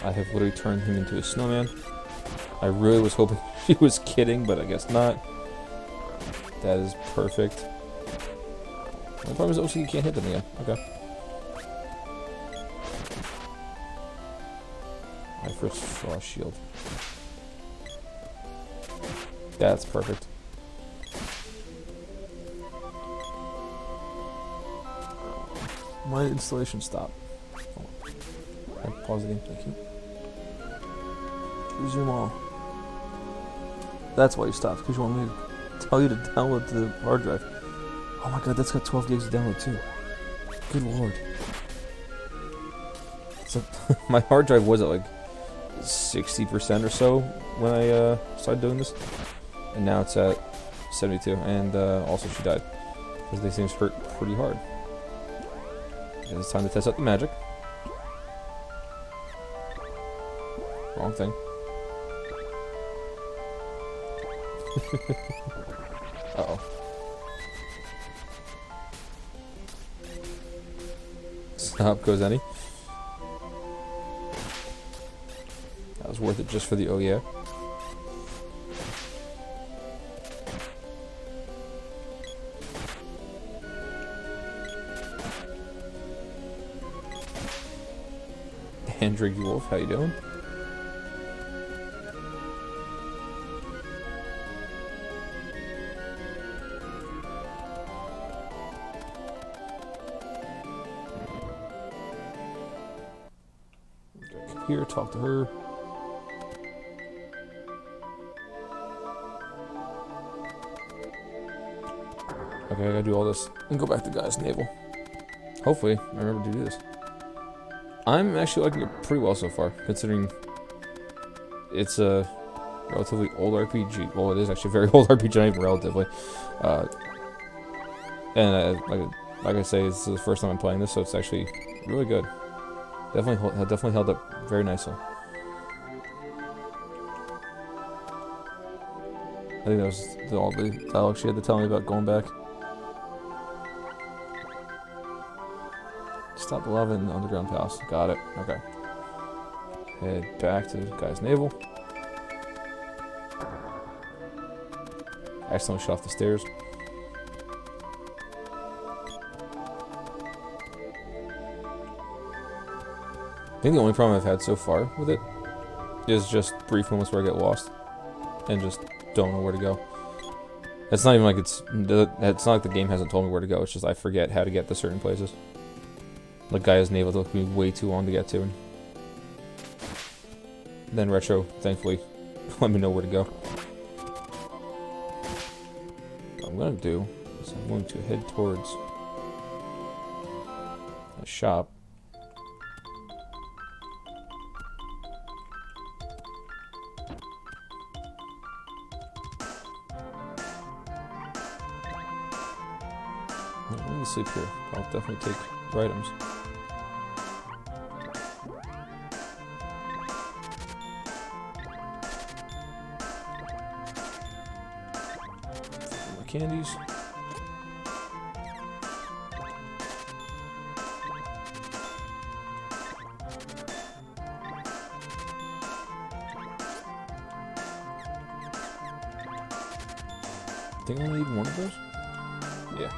I have literally turned him into a snowman. I really was hoping she was kidding, but I guess not. That is perfect. The problem is also you can't hit them again. Okay. My first frost shield. That's perfect. My installation stopped. I pause the game, thank you. Resume all. That's why you stopped, because you want me to tell you to download the hard drive. Oh my god, that's got 12 gigs to download too. Good lord. So my hard drive was at like 60% or so when I started doing this. And now it's at 72. And also she died. Because these things hurt pretty hard. It's time to test out the magic. Wrong thing. Uh-oh. Stop goes any. That was worth it just for the oh yeah. Andriggy Wolf, how you doing? Here, talk to her. Okay, I gotta do all this and go back to Guy's Navel. Hopefully, I remember to do this. I'm actually liking it pretty well so far, considering it's a relatively old RPG. Well, it is actually a very old RPG, not even relatively. And like I say, this is the first time I'm playing this, so it's actually really good. Definitely held up very nicely. I think that was all the dialogue she had to tell me about going back. Stop loving the underground palace. Got it. Okay. Head back to Guy's Navel. Accidentally shut off the stairs. I think the only problem I've had so far with it is just brief moments where I get lost and just don't know where to go. It's not even like it's not like the game hasn't told me where to go. It's just I forget how to get to certain places. Like Guy's Navel took me way too long to get to, and then Retro, thankfully, let me know where to go. What I'm gonna do is I'm going to head towards a shop. I'm gonna sleep here. I'll definitely take the items. My candies. I think I only need one of those? Yeah.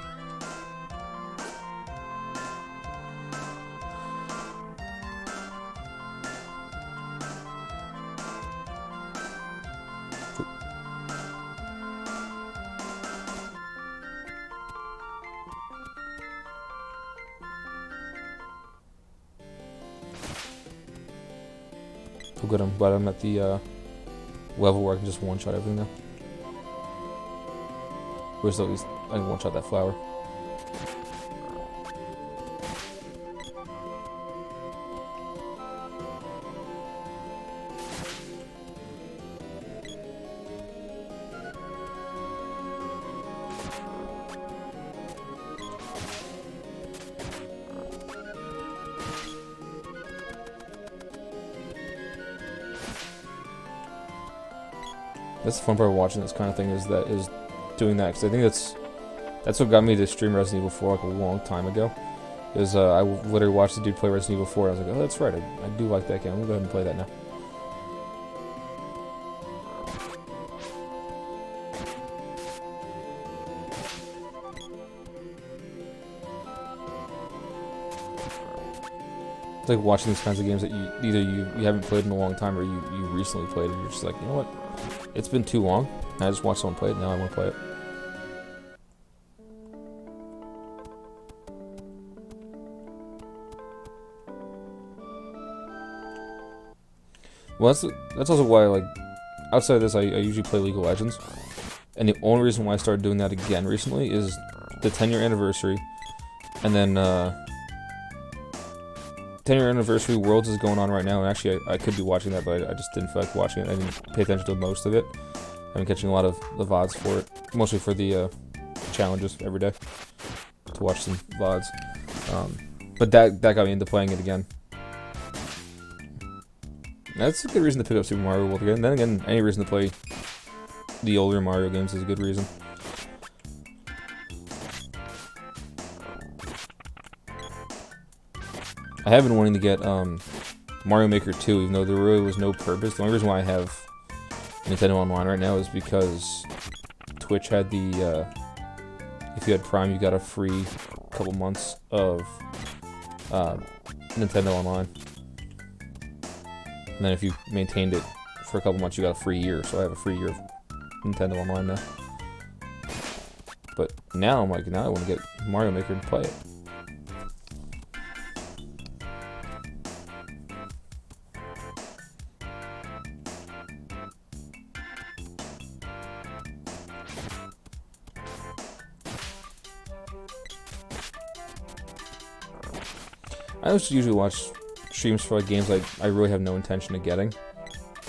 Oh good, I'm glad I'm at the level where I can just one-shot everything now. Or at least I can one-shot that flower. That's the fun part of watching this kind of thing is doing that, because I think that's what got me to stream Resident Evil 4 like a long time ago. Is I literally watched the dude play Resident Evil 4 and I was like, oh that's right, I do like that game. I'm gonna go ahead and play that now. It's like watching these kinds of games that you haven't played in a long time or you recently played and you're just like, you know what? It's been too long. I just watched someone play it, now I want to play it. Well, that's also why, like, outside of this, I usually play League of Legends. And the only reason why I started doing that again recently is the 10-year anniversary. And then, 10-year anniversary Worlds is going on right now, and actually I could be watching that, but I just didn't feel like watching it. I didn't pay attention to most of it. I've been catching a lot of the VODs for it, mostly for the challenges every day, to watch some VODs. But that got me into playing it again. That's a good reason to pick up Super Mario World again. Then again, any reason to play the older Mario games is a good reason. I have been wanting to get Mario Maker 2, even though there really was no purpose. The only reason why I have Nintendo Online right now is because Twitch had the, if you had Prime, you got a free couple months of Nintendo Online. And then if you maintained it for a couple months, you got a free year. So I have a free year of Nintendo Online now. But now I'm like, now I want to get Mario Maker and play it. I usually watch streams for like games like I really have no intention of getting,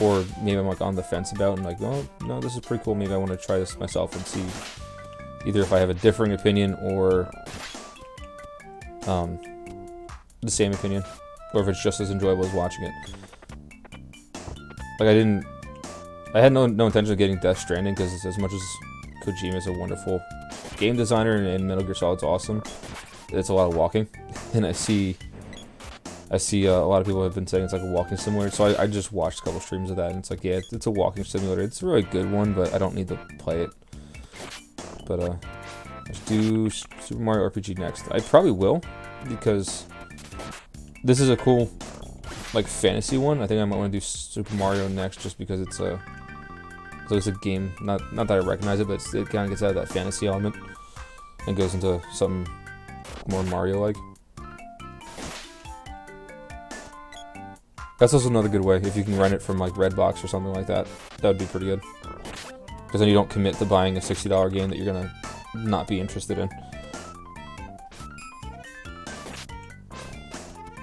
or maybe I'm like on the fence about and like, oh no, this is pretty cool. Maybe I want to try this myself and see either if I have a differing opinion or the same opinion, or if it's just as enjoyable as watching it. Like I I had no intention of getting Death Stranding because as much as Kojima is a wonderful game designer and Metal Gear Solid's awesome, it's a lot of walking, and I see a lot of people have been saying it's like a walking simulator. So I just watched a couple streams of that, and it's like, yeah, it's a walking simulator. It's a really good one, but I don't need to play it. But let's do Super Mario RPG next. I probably will, because this is a cool, like, fantasy one. I think I might want to do Super Mario next, just because it's a game. Not that I recognize it, but it kind of gets out of that fantasy element and goes into something more Mario-like. That's also another good way, if you can rent it from like Redbox or something like that. That would be pretty good. Because then you don't commit to buying a $60 game that you're gonna not be interested in.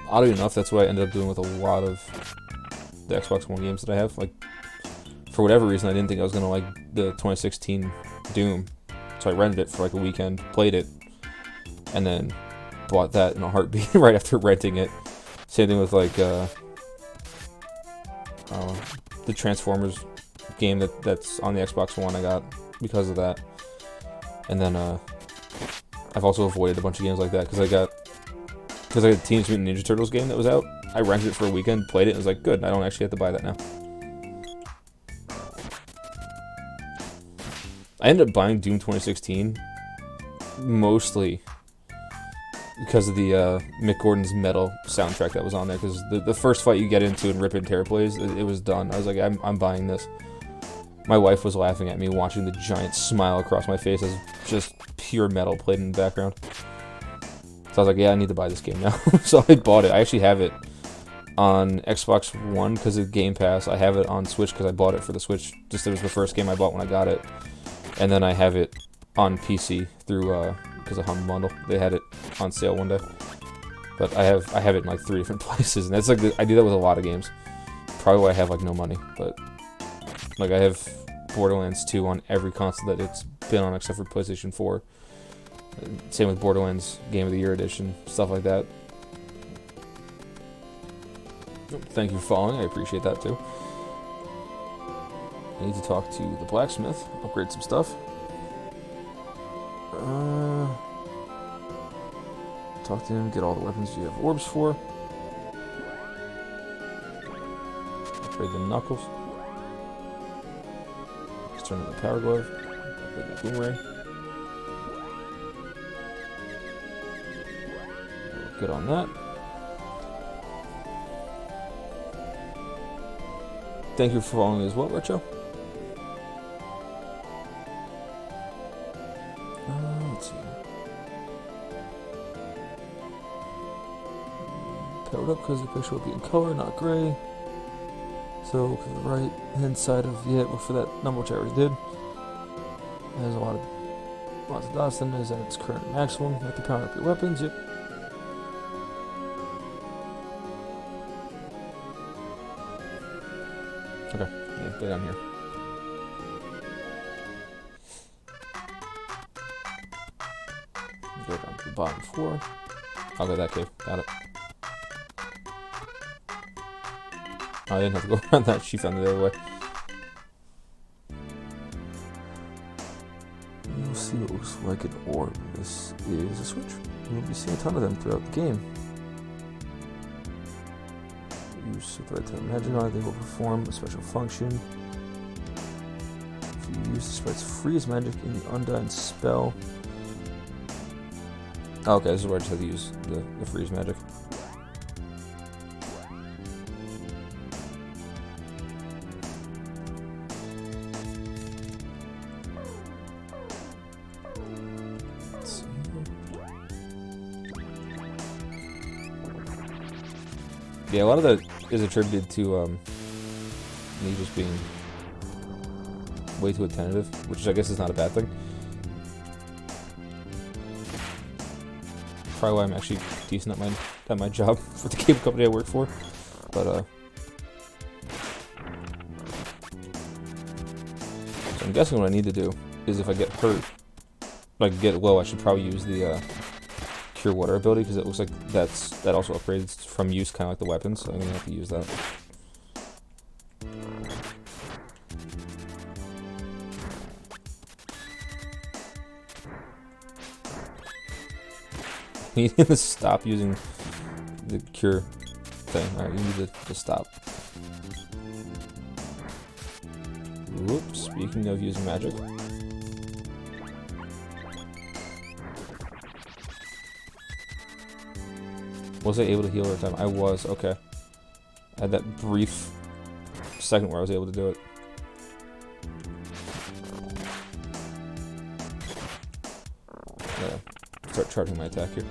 Oddly enough, that's what I ended up doing with a lot of the Xbox One games that I have. Like, for whatever reason, I didn't think I was gonna like the 2016 Doom, so I rented it for like a weekend, played it, and then bought that in a heartbeat right after renting it. Same thing with like the Transformers game that's on the Xbox One. I got because of that, and then I've also avoided a bunch of games like that because I got Teenage Mutant Ninja Turtles game that was out. I rented it for a weekend, played it, and was like, good, I don't actually have to buy that now. I ended up buying Doom 2016 mostly because of the Mick Gordon's Metal soundtrack that was on there, because the first fight you get into in Rip and Tear plays, it was done. I was like, I'm buying this. My wife was laughing at me watching the giant smile across my face as just pure metal played in the background. So I was like, yeah, I need to buy this game now. So I bought it. I actually have it on Xbox One because of Game Pass. I have it on Switch because I bought it for the Switch. Just it was the first game I bought when I got it. And then I have it on PC through because of Humble Bundle. They had it on sale one day. But I have it in like 3 different places, and that's like I do that with a lot of games. Probably why I have like no money, but like I have Borderlands 2 on every console that it's been on except for PlayStation 4. Same with Borderlands Game of the Year edition, stuff like that. Thank you for following. I appreciate that too. I need to talk to the blacksmith, upgrade some stuff. Talk to him, get all the weapons you have orbs for. Upgrade the knuckles. Let's turn on the power glove. Upgrade the boomerang. Good on that. Thank you for following as well, Retro. Let's see. Powered up because the picture will be in color, not gray. So, to the right hand side of look for that number, which I already did. There's lots of dots, and is at its current maximum. You have to power up your weapons. Yep. Okay, yeah, get down here. Go down to the bottom floor. I'll go that cave. Got it. I didn't have to go around that. She found it the other way. You'll see what looks like an orb. This is a switch. You'll be seeing a ton of them throughout the game. Use the right type of magic on it, they will perform a special function. If you use the sprite's freeze magic in the Undyne spell. Oh, okay, this is where I just have to use the freeze magic. Let's see. Yeah, a lot of that is attributed to me just being way too attentive, which I guess is not a bad thing. Probably why I'm actually decent at my job for the cable company I work for. But so I'm guessing what I need to do is if I get hurt, like get low, I should probably use the Cure Water ability, because it looks like that also upgrades from use, kind of like the weapons, so I'm gonna have to use that. You need to stop using the cure thing. Alright, you need to stop. Whoops, speaking of using magic. Was I able to heal every time? I was, okay. I had that brief second where I was able to do it. Yeah, start charging my attack here.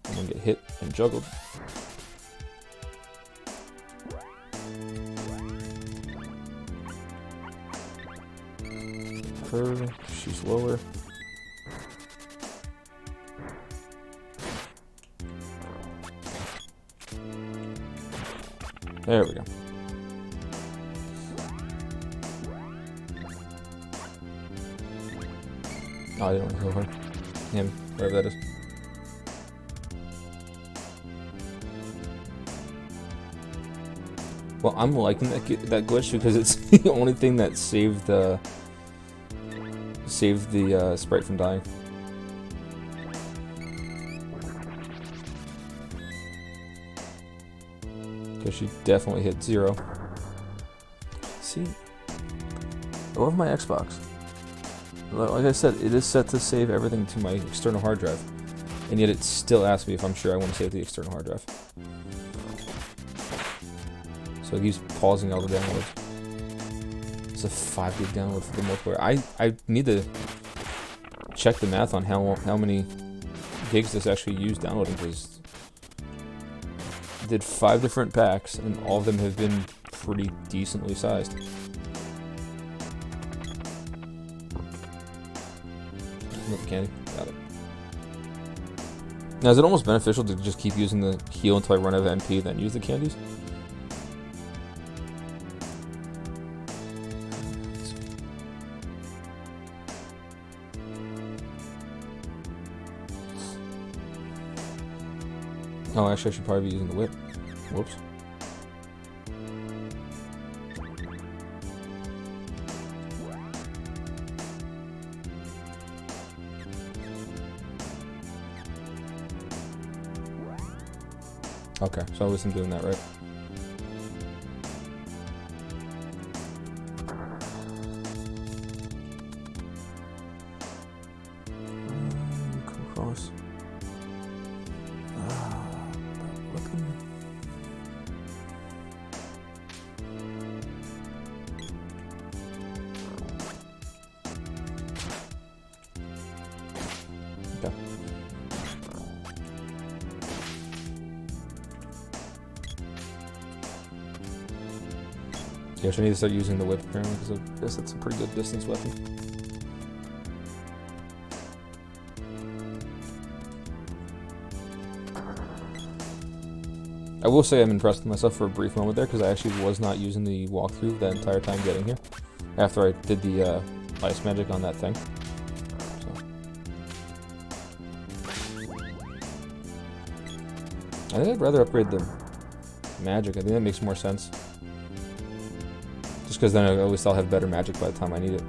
I'm gonna get hit and juggled. Her, she's lower. There we go. Oh, I didn't want to heal her. Him, whatever that is. Well, I'm liking that glitch because it's the only thing that saved the sprite from dying. Because she definitely hit 0. See, I love my Xbox. Like I said, it is set to save everything to my external hard drive, and yet it still asks me if I'm sure I want to save the external hard drive. So it keeps pausing all the downloads. It's a 5 gig download for the multiplayer. I need to check the math on how many gigs this actually used downloading, because I did 5 different packs and all of them have been pretty decently sized. Another candy. Got it. Now, is it almost beneficial to just keep using the heal until I run out of MP, then use the candies? Oh, actually, I should probably be using the whip. Whoops. Okay, so I wasn't doing that right. Come across. Okay. Yeah, I need to start using the whip apparently, because I guess it's a pretty good distance weapon. I will say I'm impressed with myself for a brief moment there, because I actually was not using the walkthrough that entire time getting here, after I did the ice magic on that thing. So. I think I'd rather upgrade the magic. I think that makes more sense. Just because then I always still have better magic by the time I need it.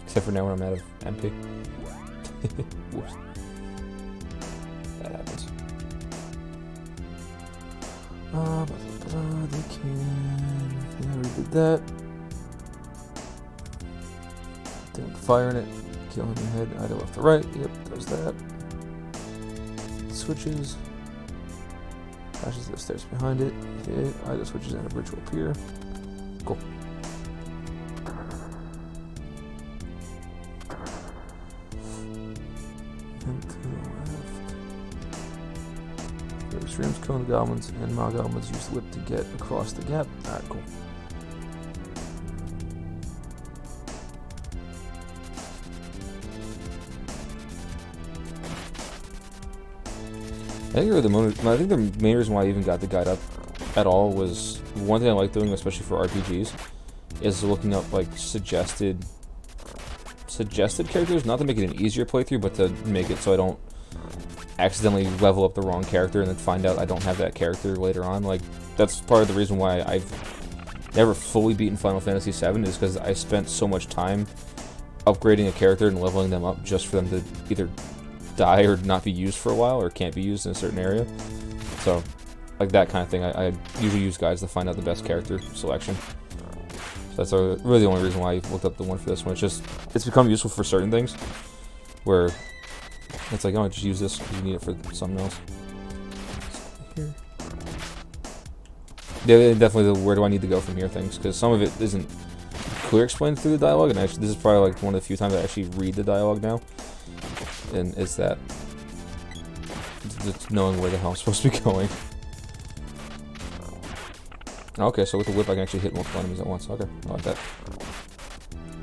Except for now when I'm out of MP. Whoops. That happens. They can. I already did that. Fire in it, kill him in the head, either left or right. Yep, does that. Switches. Flashes the stairs behind it. Hit. Either switches and a bridge will appear. Cool. And to the left. The streams, cone goblins, and Maw goblins use the whip to get across the gap. Alright, cool. I think the main reason why I even got the guide up at all was one thing I like doing, especially for RPGs, is looking up like suggested characters, not to make it an easier playthrough, but to make it so I don't accidentally level up the wrong character and then find out I don't have that character later on. Like, that's part of the reason why I've never fully beaten Final Fantasy VII, is because I spent so much time upgrading a character and leveling them up just for them to either die or not be used for a while, or can't be used in a certain area. So, like that kind of thing, I usually use guides to find out the best character selection. So that's really the only reason why I looked up the one for this one. It's become useful for certain things, where it's like, oh, just use this because you need it for something else. Here. Yeah, definitely the where do I need to go from here things, because some of it isn't clear explained through the dialogue, and actually this is probably like one of the few times I actually read the dialogue now, and it's that just knowing where the hell I'm supposed to be going. Okay, so with the whip I can actually hit multiple enemies at once. Okay, I like that.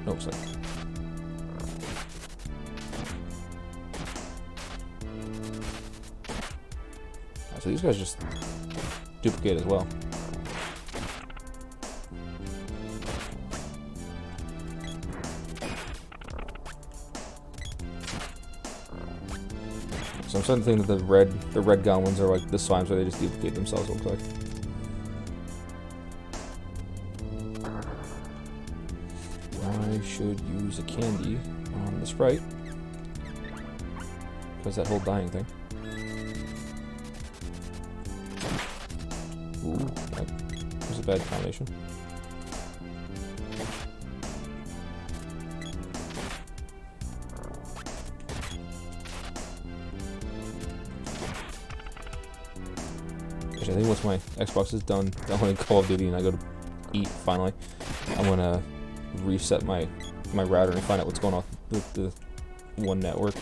Nope, sorry. Right, so these guys just duplicate as well. So I'm starting to think that the red goblins are like the slimes where they just duplicate themselves, it looks like. I should use a candy on the sprite, because that whole dying thing. Ooh, that was a bad combination. I think once my Xbox is done downloading Call of Duty and I go to eat finally, I'm gonna reset my router and find out what's going on with the one network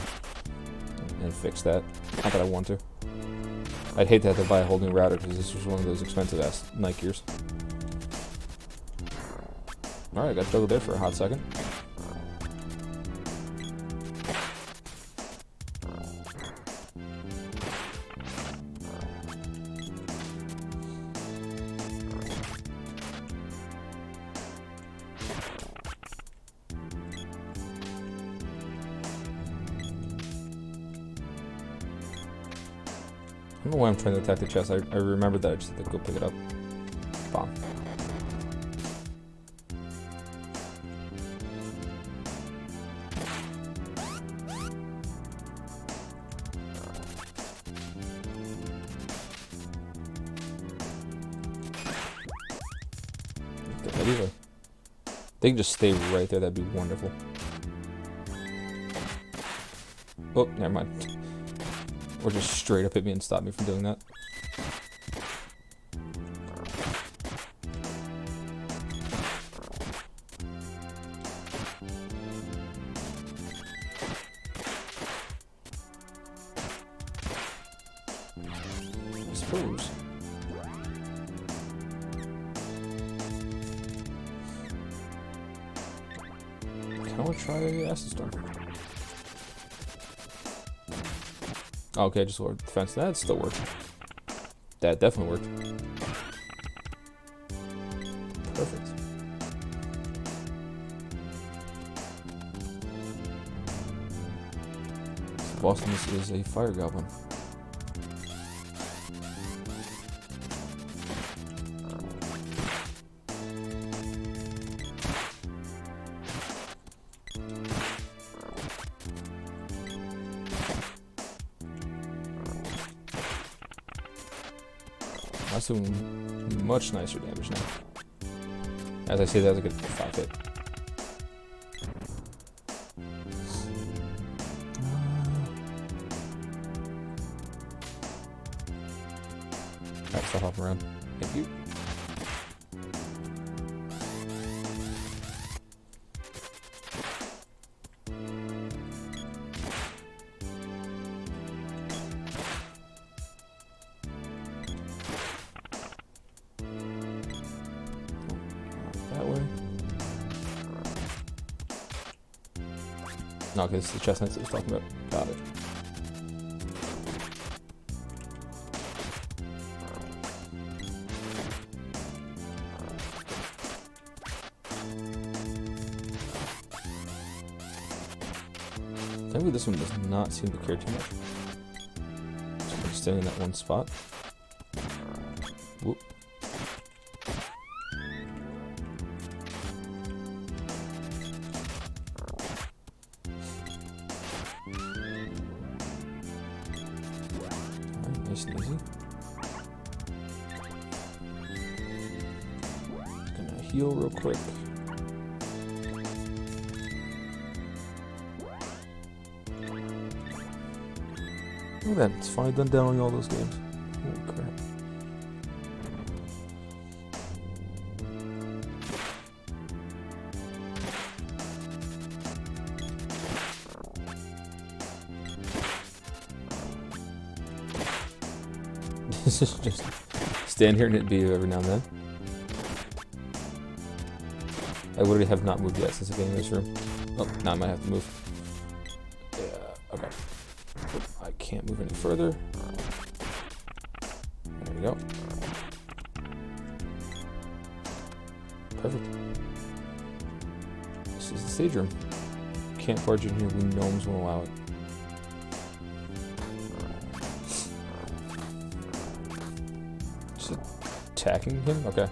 and fix that. Not that I want to. I'd hate to have to buy a whole new router because this was one of those expensive ass night gears. Alright, I got juggled there for a hot second. I don't know why I'm trying to attack the chest. I remembered that. I just had to go pick it up. Bomb. Get that either. They can just stay right there. That'd be wonderful. Oh, never mind. Or just straight up hit me and stop me from doing that. I suppose. I want to try Acid Storm. Okay, just lowered the defense. That still worked. That definitely worked. Perfect. The boss in this is a fire goblin. That's doing much nicer damage now. As I say, that was a good 5 hit. Alright, stop hopping around. Thank you. That way. No, okay, this is the chestnuts that I was talking about. Got it. Thankfully, this one does not seem to care too much. staying in that one spot. Whoop. Alright, nice and easy. Just gonna heal real quick. Look at that, it's finally done downloading all those games. Oh crap. This is just stand here and hit B every now and then. I literally have not moved yet since I came in this room. Oh, now I might have to move. Yeah, okay. I can't move any further. There we go. Perfect. This is the stage room. Can't barge in here, we gnomes won't allow it. Just attacking him? Okay.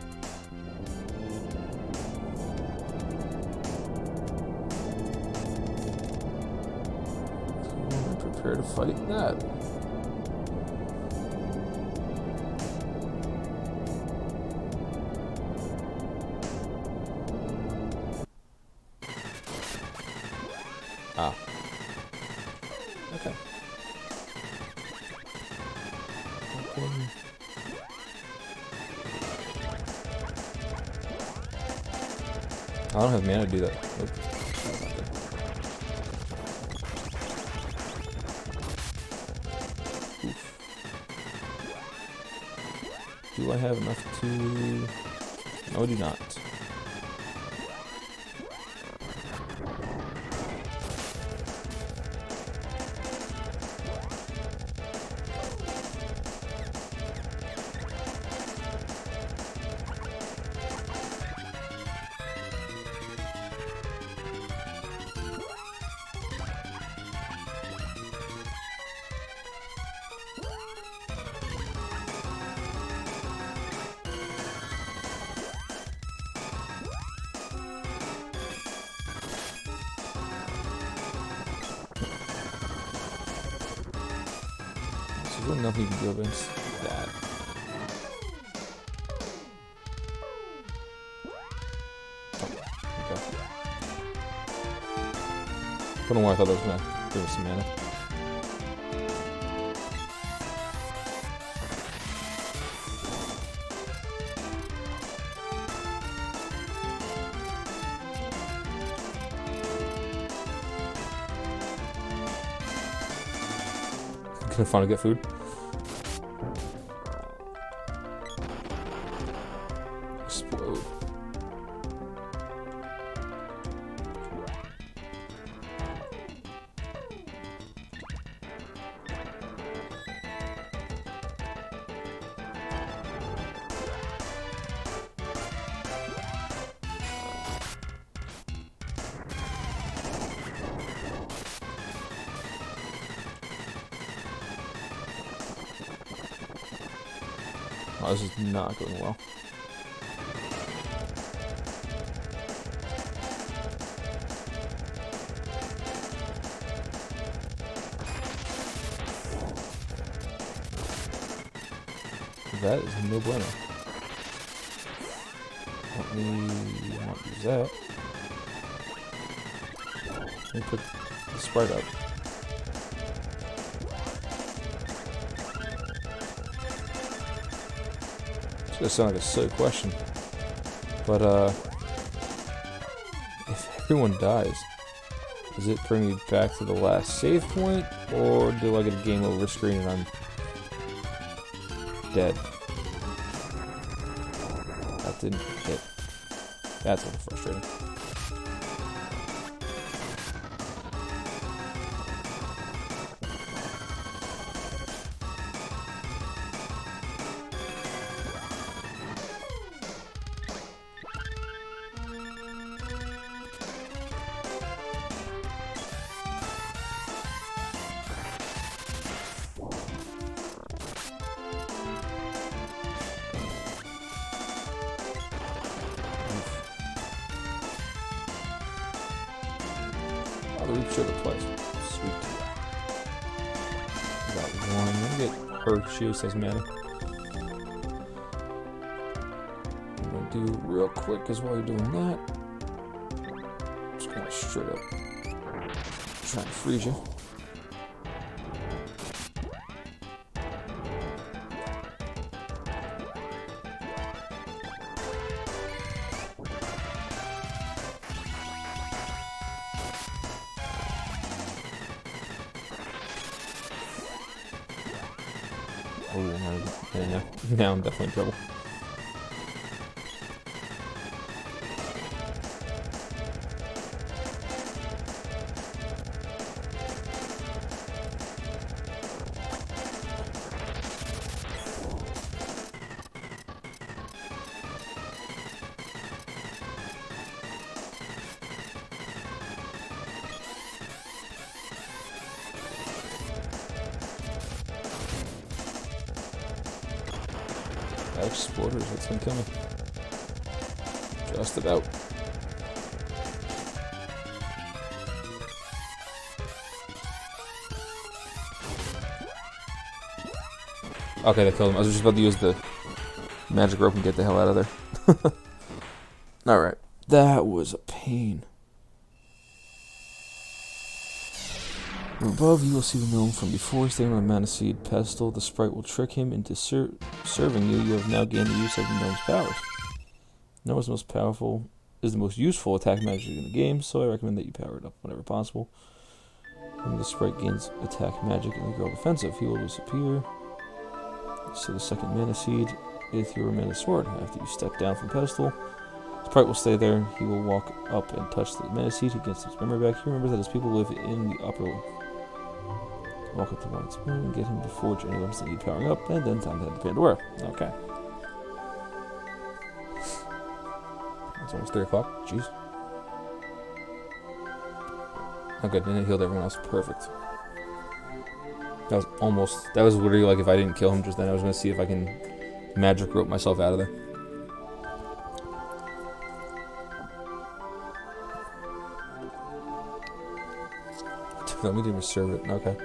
Prepare to fight that. Ah. Okay. I don't have mana to do that. Nope. Do I have enough to... No, I do not. There's really nothing you can do against that. Oh, okay. Don't know why I thought that was gonna give us some mana. Gonna finally get food. Explode. Oh, this is not going well. That is no bueno. Let me not use that. Let me put the sprite up. It's gonna sound like a silly question, but if everyone dies, does it bring me back to the last save point, or do I get a game over screen and I'm dead? That didn't hit. That's a little frustrating. Leaf showed up twice. Sweet. Got one. I'm gonna get her. She just has mana. I'm gonna do real quick as while you're doing that. Just gonna straight up try and freeze you. Oh, now I'm definitely in trouble. Exploders, that's gonna kill me. Just about. Okay, they killed him. I was just about to use the magic rope and get the hell out of there. Alright. That was a pain. Above, you will see the gnome from before. Staying on Mana Seed Pestle, the sprite will trick him into serving you. You have now gained the use of the gnome's powers. Gnome is the most useful attack magic in the game, so I recommend that you power it up whenever possible. When the sprite gains attack magic and the girl defensive, he will disappear. So the second Mana Seed with your Mana Sword. After you step down from Pestle, the sprite will stay there. He will walk up and touch the Mana Seed. He gets his memory back. He remembers that his people live in the upper one. Walk up to one spoon and get him to forge any weapons that need powering up, and then time to head to Pandora. Okay. It's almost 3 o'clock. Jeez. Oh, good. And it healed everyone else. Perfect. That was literally like if I didn't kill him just then, I was going to see if I can magic rope myself out of there. Let me even serve it. Okay.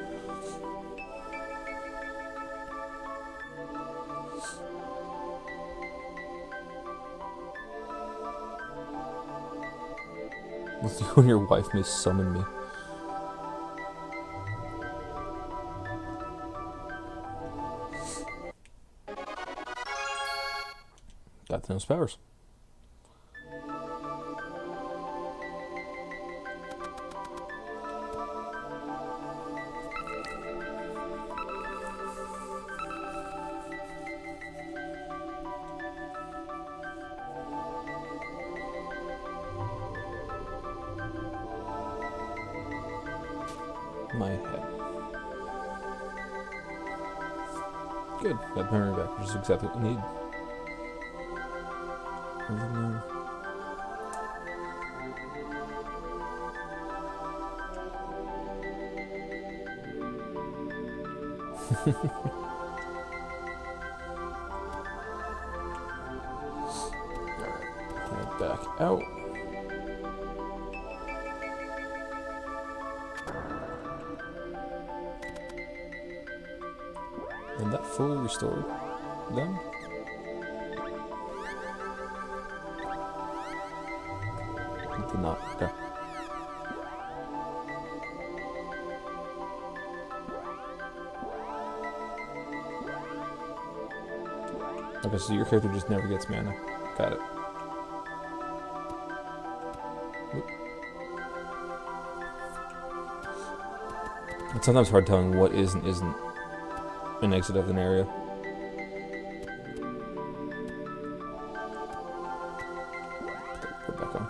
You and your wife may summon me. Got those powers. My head. Good. Got memory back, which is exactly what we need. Alright. Back out. And that fully restored them? It did not. Okay. Okay, so your character just never gets mana. Got it. Oop. It's sometimes hard telling what is and isn't an exit of an area. Put it back on.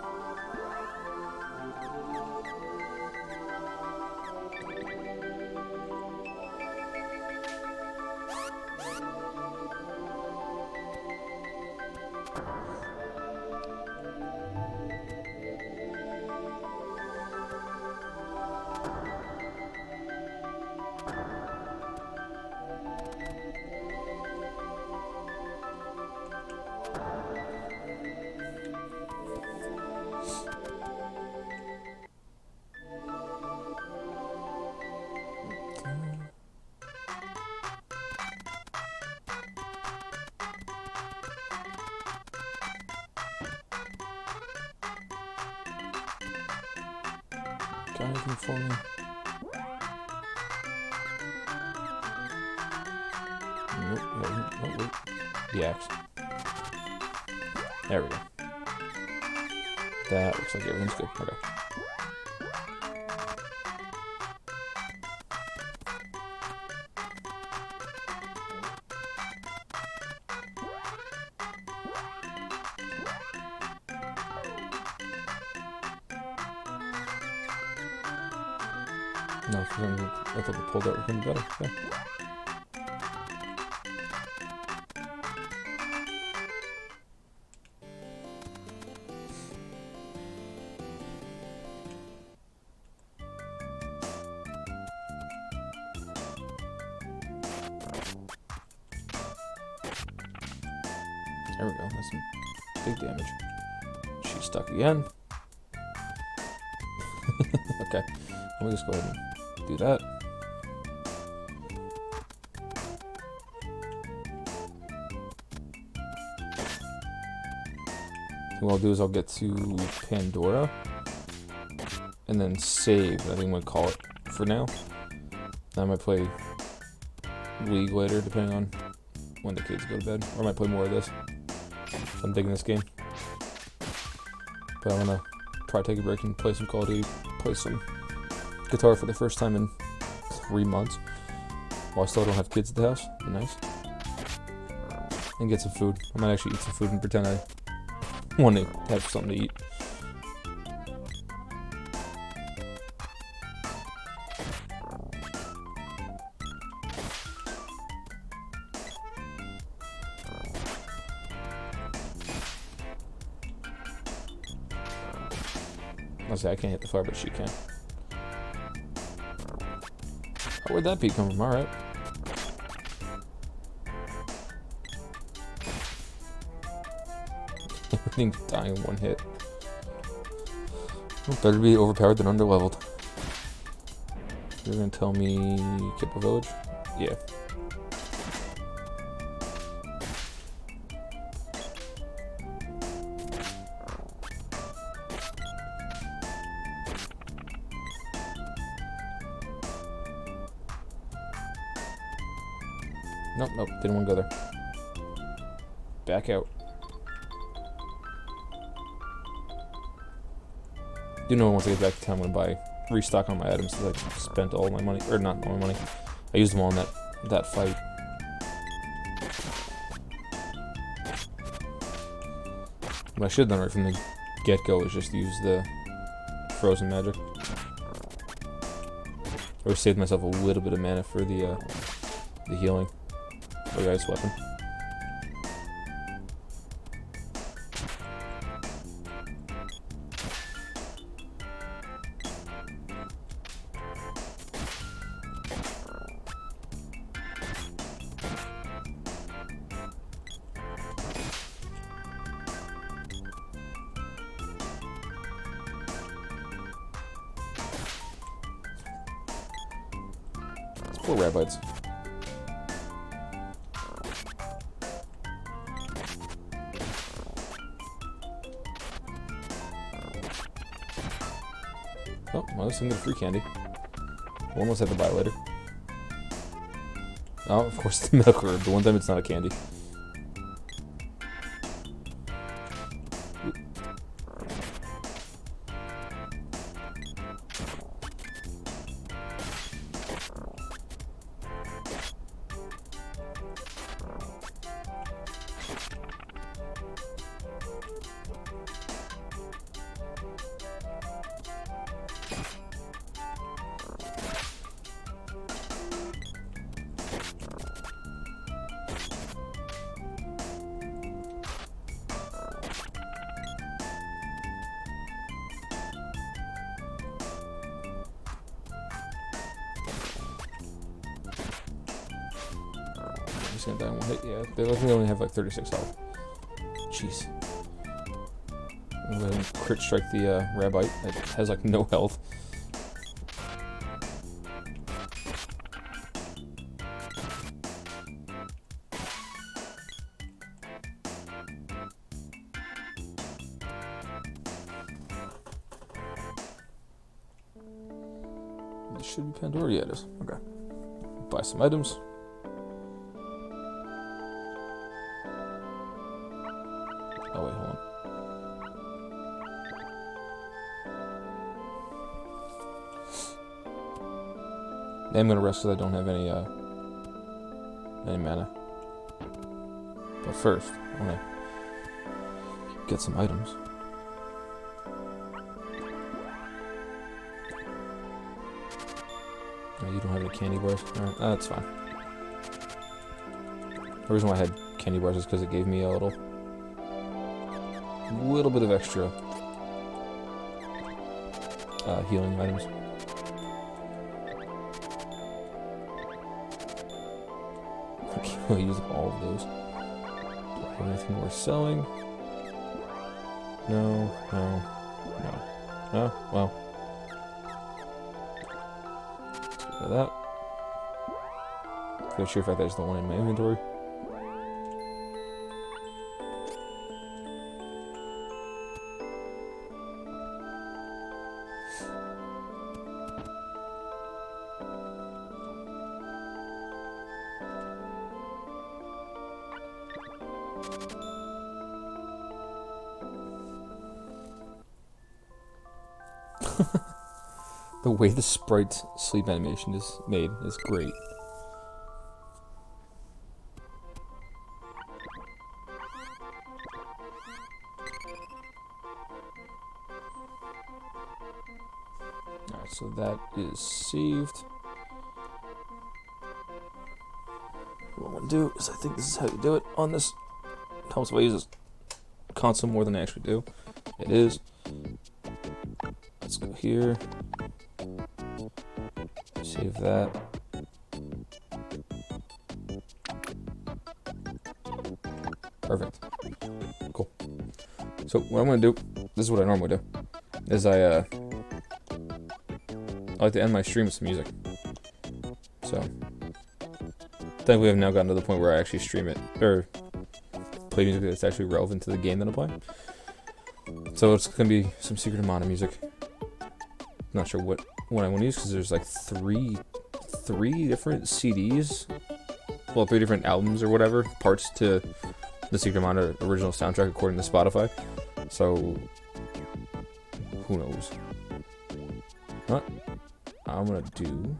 Got anything for me? Nope. Oh, wait. The axe. There we go. That looks like everything's good. Okay. No, for some reason, I thought the pulled out was going to be better. Okay. There we go. That's some big damage. She's stuck again. Okay. Let me just go ahead and do that. What I'll do is I'll get to Pandora and then save. I think I'm going to call it for now. I might play League later, depending on when the kids go to bed. Or I might play more of this. I'm digging this game. But I'm going to probably take a break and play some Call of Duty, play some guitar for the first time in 3 months. While I still don't have kids at the house. Be nice. And get some food. I might actually eat some food and pretend I want to have something to eat. I'll say I can't hit the fire, but she can. Oh, where'd that beat come from? Alright. Everything's dying in one hit. Well, better be overpowered than underleveled. You're gonna tell me Kipper Village? Yeah. Nope, didn't want to go there. Back out. Do know once I get back to town, I'm gonna buy restock on my items because I spent all my money, or not all my money. I used them all in that fight. What I should have done right from the get-go is just use the frozen magic. Or saved myself a little bit of mana for the healing. Or the ice weapon. It's 4 rabbits. Oh, well, this thing got free candy. We'll almost have to buy later. Oh, of course, the milk herb. The one time it's not a candy. He's gonna die in one hit. Yeah, they only have like 36 health. Jeez. I'm gonna crit strike the Rabbite that has like no health. This should be Pandora. Yeah, it is. Okay. Buy some items. Oh wait, hold on. I'm gonna rest because I don't have any mana. But first, I wanna get some items. Oh, you don't have any candy bars? Alright, that's fine. The reason why I had candy bars is because it gave me a little bit of extra healing items. Okay, we'll use all of those. Do I have anything worth selling? No. Well. Let's get rid of that. For the sheer fact that I just don't want it in my inventory. The way the sprite's sleep animation is made is great. Alright, so that is saved. What I'm going to do is I think this is how you do it on this. Helps if I use this console more than I actually do. It is. Let's go here. Save that. Perfect. Cool. So what I'm going to do, this is what I normally do, is I like to end my stream with some music. So, thankfully I've now gotten to the point where I actually stream it, or play music that's actually relevant to the game that I'm playing. So it's going to be some Secret of Mana music. Not sure what I want to use because there's like three different CDs, well, 3 different albums or whatever, parts to the Secret of Mana original soundtrack according to Spotify. So who knows? What I'm gonna do